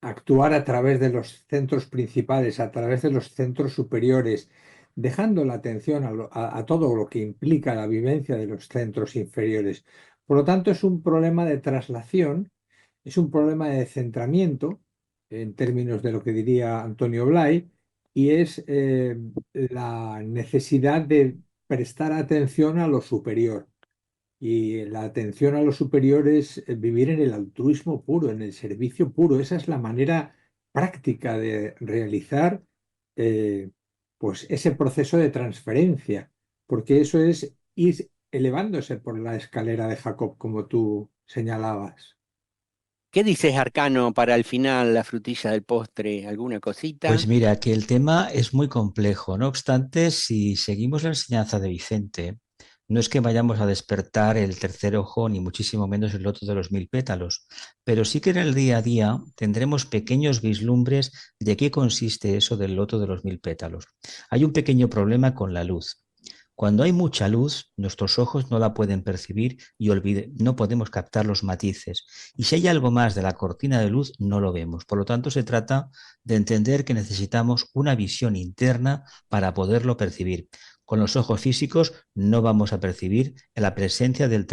actuar a través de los centros principales, a través de los centros superiores, dejando la atención a todo lo que implica la vivencia de los centros inferiores. Por lo tanto, es un problema de traslación, es un problema de centramiento, en términos de lo que diría Antonio Blay, y es la necesidad de prestar atención a lo superior. Y la atención a lo superior es vivir en el altruismo puro, en el servicio puro. Esa es la manera práctica de realizar eh, pues ese proceso de transferencia, porque eso es ir elevándose por la escalera de Jacob, como tú señalabas. ¿Qué dices, Arcano, para el final, la frutilla del postre? ¿Alguna Pues cosita? mira, que el tema es muy complejo. No obstante, si seguimos la enseñanza de Vicente, No es que vayamos a despertar el tercer ojo, ni muchísimo menos el loto de los 1000 pétalos, pero sí que en el día a día tendremos pequeños vislumbres de qué consiste eso del loto de los 1000 pétalos. Hay un pequeño problema con la luz. Cuando hay mucha luz, nuestros ojos no la pueden percibir y no podemos captar los matices. Y si hay algo más de la cortina de luz, no lo vemos. Por lo tanto, se trata de entender que necesitamos una visión interna para poderlo percibir. Con los ojos físicos no vamos a percibir la presencia del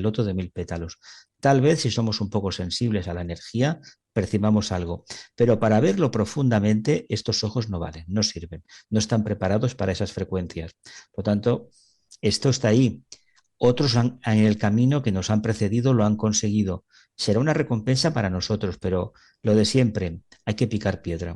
loto de 1000 pétalos. Tal vez si somos un poco sensibles a la energía, percibamos algo. Pero para verlo profundamente, estos ojos no valen, no sirven, no están preparados para esas frecuencias. Por lo tanto, esto está ahí. Otros en el camino que nos han precedido lo han conseguido. Será una recompensa para nosotros, pero lo de siempre, hay que picar piedra.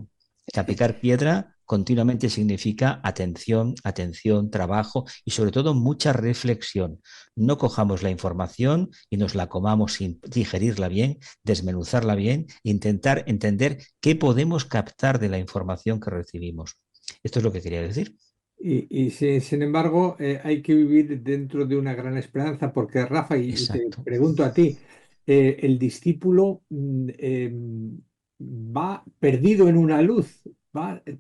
Que picar piedra continuamente significa atención, atención, trabajo y sobre todo mucha reflexión. No cojamos la información y nos la comamos sin digerirla bien, desmenuzarla bien e intentar entender qué podemos captar de la información que recibimos. Esto es lo que quería decir. Sin embargo, hay que vivir dentro de una gran esperanza, porque Rafa, y te Exacto. pregunto a ti, el discípulo va perdido en una luz,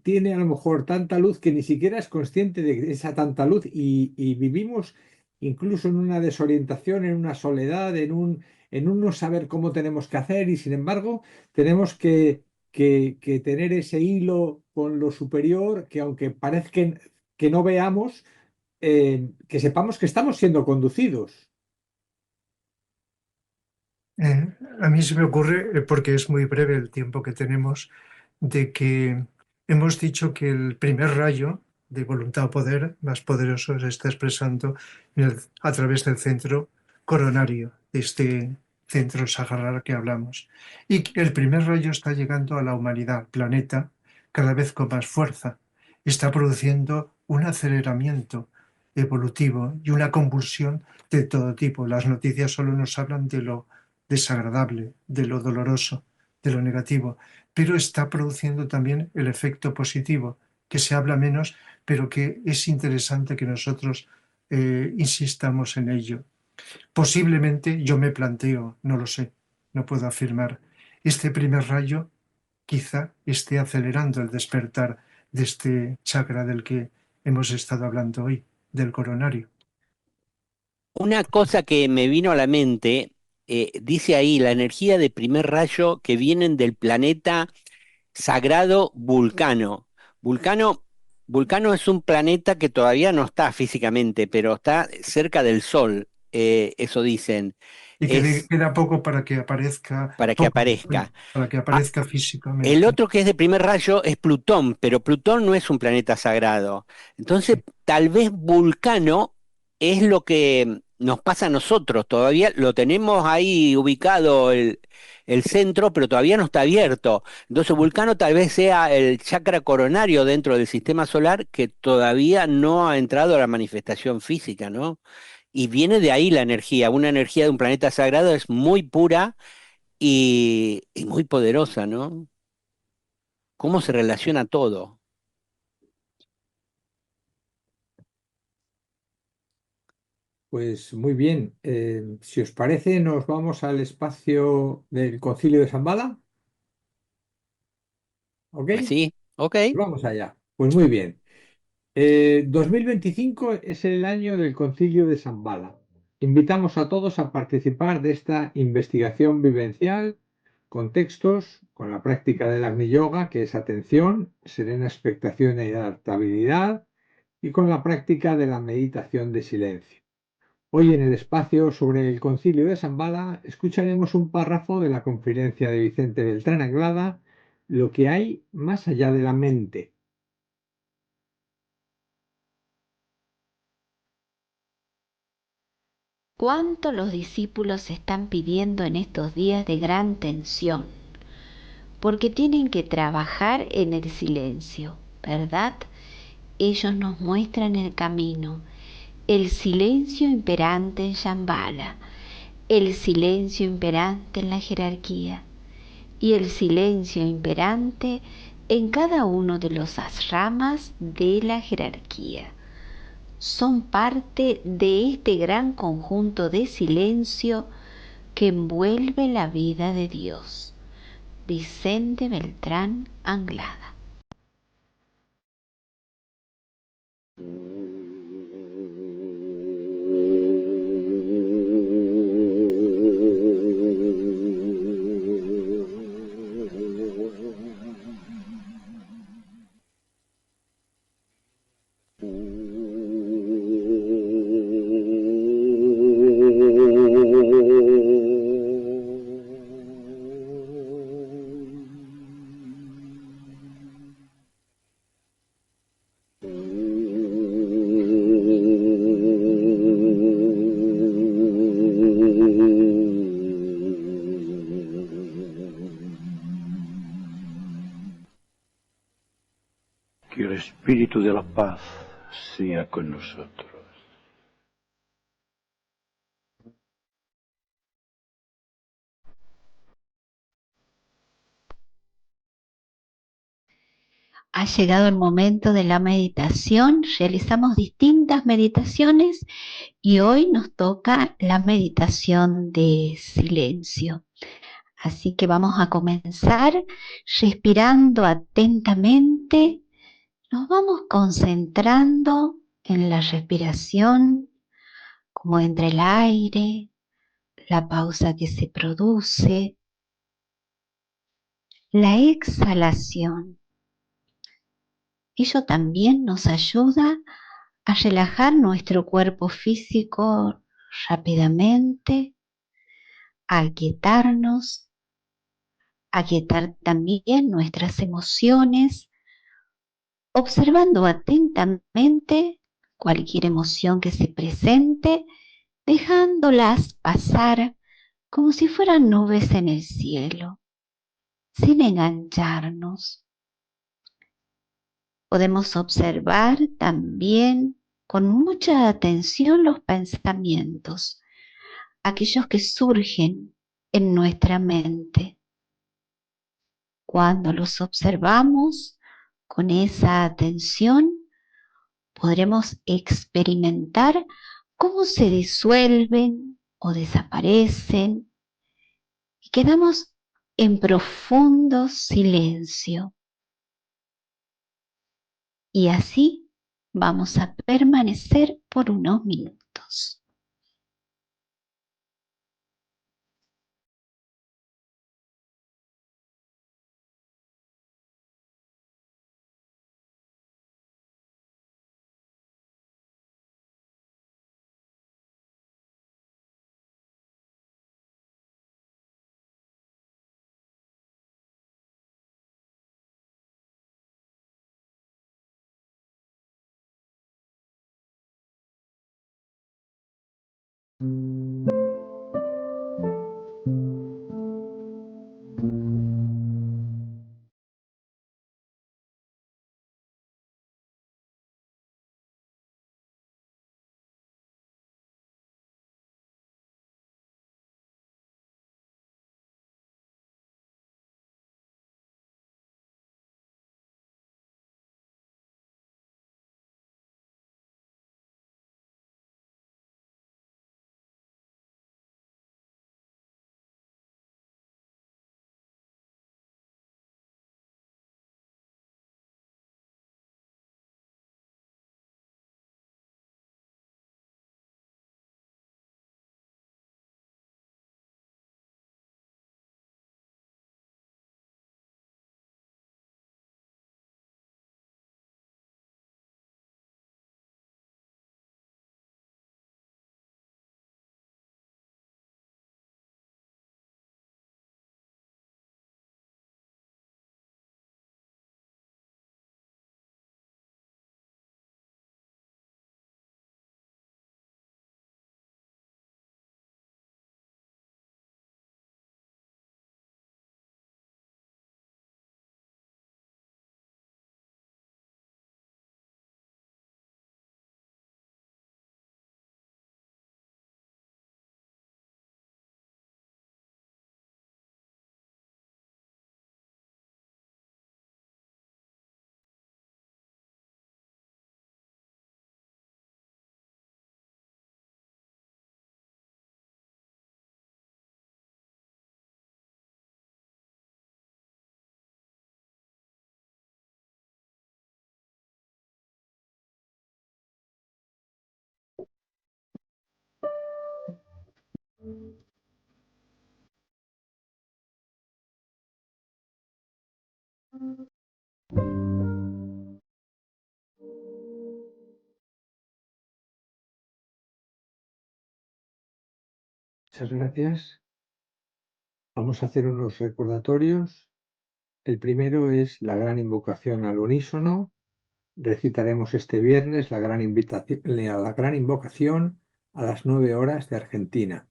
tiene a lo mejor tanta luz que ni siquiera es consciente de esa tanta luz y vivimos incluso en una desorientación, en una soledad, en un no saber cómo tenemos que hacer y sin embargo tenemos que tener ese hilo con lo superior que aunque parezca que no veamos, que sepamos que estamos siendo conducidos. A mí se me ocurre, porque es muy breve el tiempo que tenemos, de que hemos dicho que el primer rayo de voluntad o poder más poderoso se está expresando a través del centro coronario, de este centro sagrado que hablamos. Y que el primer rayo está llegando a la humanidad, planeta, cada vez con más fuerza. Está produciendo un aceleramiento evolutivo y una convulsión de todo tipo. Las noticias solo nos hablan de lo desagradable, de lo doloroso, de lo negativo, pero está produciendo también el efecto positivo, que se habla menos, pero que es interesante que nosotros insistamos en ello. Posiblemente yo me planteo, no lo sé, no puedo afirmar, este primer rayo quizá esté acelerando el despertar de este chakra del que hemos estado hablando hoy, del coronario. Una cosa que me vino a la mente, dice ahí, la energía de primer rayo que vienen del planeta sagrado Vulcano. Vulcano, Vulcano es un planeta que todavía no está físicamente, pero está cerca del Sol, eso dicen, Y que es queda poco para que aparezca, para que aparezca. para que Ah, aparezca el físicamente. otro que es de primer rayo es Plutón, pero Plutón no es un planeta sagrado. Entonces, Sí. tal vez Vulcano es lo que nos pasa a nosotros. Todavía lo tenemos ahí ubicado el centro, pero todavía no está abierto. Entonces, Vulcano tal vez sea el chakra coronario dentro del sistema solar que todavía no ha entrado a la manifestación física, ¿no? Y viene de ahí la energía. Una energía de un planeta sagrado es muy pura y muy poderosa, ¿no? Cómo se relaciona todo. Pues muy bien. Si os parece, nos vamos al espacio del Concilio de Shambhala. ¿Ok? ¿Sí? Ok. Vamos allá. Pues muy bien. 2025 es el año del Concilio de Shambhala. Invitamos a todos a participar de esta investigación vivencial con textos, con la práctica del Agni Yoga, que es atención, serena expectación y adaptabilidad, y con la práctica de la meditación de silencio. Hoy en el espacio sobre el Concilio de Shambhala escucharemos un párrafo de la conferencia de Vicente Beltrán Anglada, Lo que hay más allá de la mente. ¿Cuánto los discípulos están pidiendo en estos días de gran tensión? Porque tienen que trabajar en el silencio, ¿verdad? Ellos nos muestran el camino, el silencio imperante en Shambhala, el silencio imperante en la jerarquía y el silencio imperante en cada uno de los asramas de la jerarquía. son parte de este gran conjunto de silencio que envuelve la vida de Dios. Vicente Beltrán Anglada. Que el espíritu de la paz sea con nosotros. Ha llegado el momento de la meditación. Realizamos distintas meditaciones y hoy nos toca la meditación de silencio. Así que vamos a comenzar respirando atentamente. Nos vamos concentrando en la respiración, como entre el aire, la pausa que se produce, la exhalación. Ello también nos ayuda a relajar nuestro cuerpo físico rápidamente, a aquietar también nuestras emociones, observando atentamente cualquier emoción que se presente, dejándolas pasar como si fueran nubes en el cielo, sin engancharnos. Podemos observar también con mucha atención los pensamientos, aquellos que surgen en nuestra mente. Cuando los observamos con esa atención, podremos experimentar cómo se disuelven o desaparecen y quedamos en profundo silencio. Y así vamos a permanecer por unos minutos. Muchas gracias. Vamos a hacer unos recordatorios. El primero es la gran invocación al unísono. Recitaremos este viernes la gran invocación a las 9 horas de Argentina.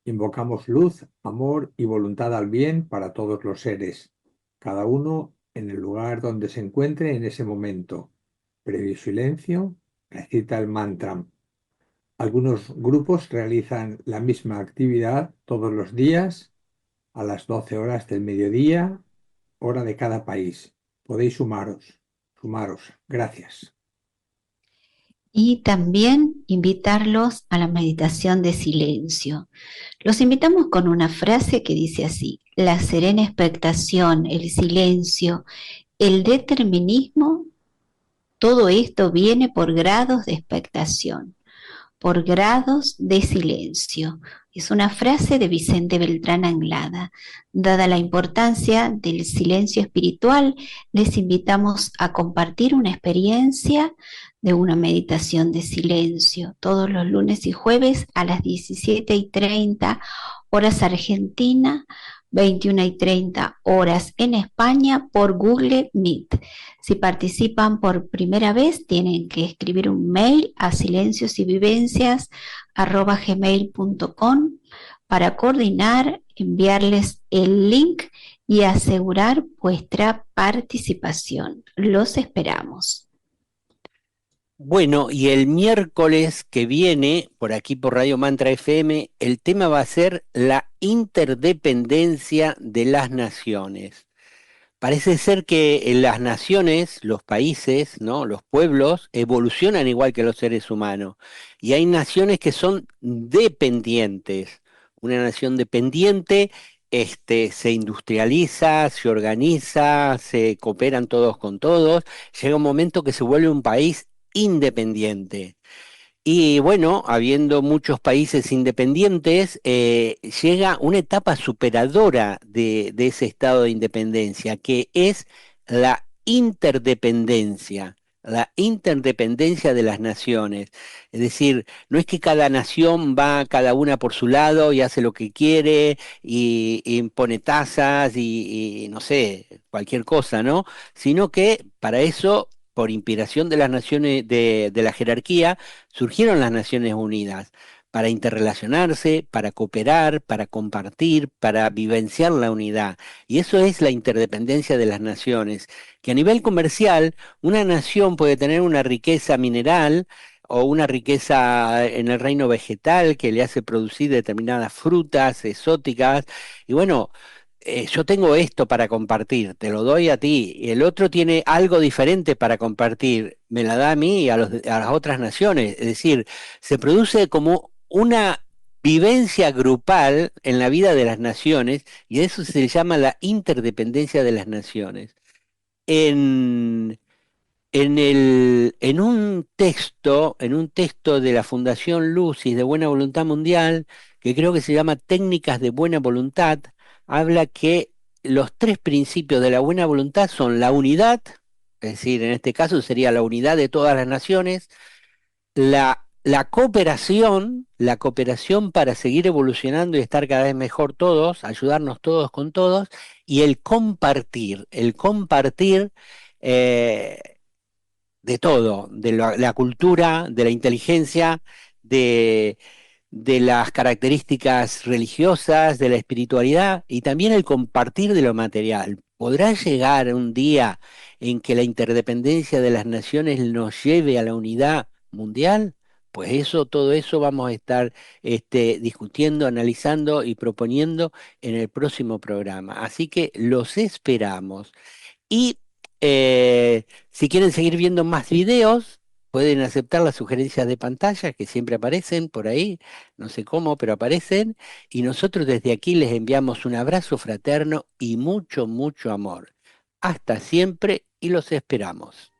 Invocamos luz, amor y voluntad al bien para todos los seres, cada uno en el lugar donde se encuentre en ese momento. Previo silencio, recita el mantra. Algunos grupos realizan la misma actividad todos los días a las 12 horas del mediodía, hora de cada país. Podéis sumaros. Gracias. Y también invitarlos a la meditación de silencio. Los invitamos con una frase que dice así: la serena expectación, el silencio, el determinismo, todo esto viene por grados de expectación, por grados de silencio. Es una frase de Vicente Beltrán Anglada. Dada la importancia del silencio espiritual, les invitamos a compartir una experiencia de una meditación de silencio todos los lunes y jueves a las 17:30 horas Argentina, 21:30 horas en España por Google Meet. Si participan por primera vez, tienen que escribir un mail a silenciosyvivencias@gmail.com para coordinar, enviarles el link y asegurar vuestra participación. Los esperamos. Bueno, y el miércoles que viene, por aquí por Radio Mantra FM, el tema va a ser la interdependencia de las naciones. Parece ser que en las naciones, los países, ¿no? Los pueblos evolucionan igual que los seres humanos. Y hay naciones que son dependientes. Una nación dependiente, se industrializa, se organiza, se cooperan todos con todos. Llega un momento que se vuelve un país independiente. Y bueno, habiendo muchos países independientes, llega una etapa superadora de ese estado de independencia, que es la interdependencia de las naciones. Es decir, no es que cada nación va cada una por su lado y hace lo que quiere y impone tasas y no sé, cualquier cosa, ¿no? Sino que para eso, por inspiración de las naciones de la jerarquía, surgieron las Naciones Unidas para interrelacionarse, para cooperar, para compartir, para vivenciar la unidad. Y eso es la interdependencia de las naciones, que a nivel comercial una nación puede tener una riqueza mineral o una riqueza en el reino vegetal que le hace producir determinadas frutas exóticas. Y bueno, yo tengo esto para compartir, te lo doy a ti, y el otro tiene algo diferente para compartir, me la da a mí y a las otras naciones. Es decir, se produce como una vivencia grupal en la vida de las naciones y eso se le llama la interdependencia de las naciones. En, en un texto de la Fundación Lucis de Buena Voluntad Mundial, que creo que se llama Técnicas de Buena Voluntad, habla que los tres principios de la buena voluntad son la unidad, es decir, en este caso sería la unidad de todas las naciones, la cooperación para seguir evolucionando y estar cada vez mejor todos, ayudarnos todos con todos, y el compartir eh, de todo, de la cultura, de la inteligencia, de, de las características religiosas, de la espiritualidad y también el compartir de lo material. ¿Podrá llegar un día en que la interdependencia de las naciones nos lleve a la unidad mundial? Pues eso, todo eso vamos a estar discutiendo, analizando y proponiendo en el próximo programa. Así que los esperamos. Y si quieren seguir viendo más videos, pueden aceptar las sugerencias de pantalla que siempre aparecen por ahí, no sé cómo, pero aparecen. Y nosotros desde aquí les enviamos un abrazo fraterno y mucho, mucho amor. Hasta siempre y los esperamos.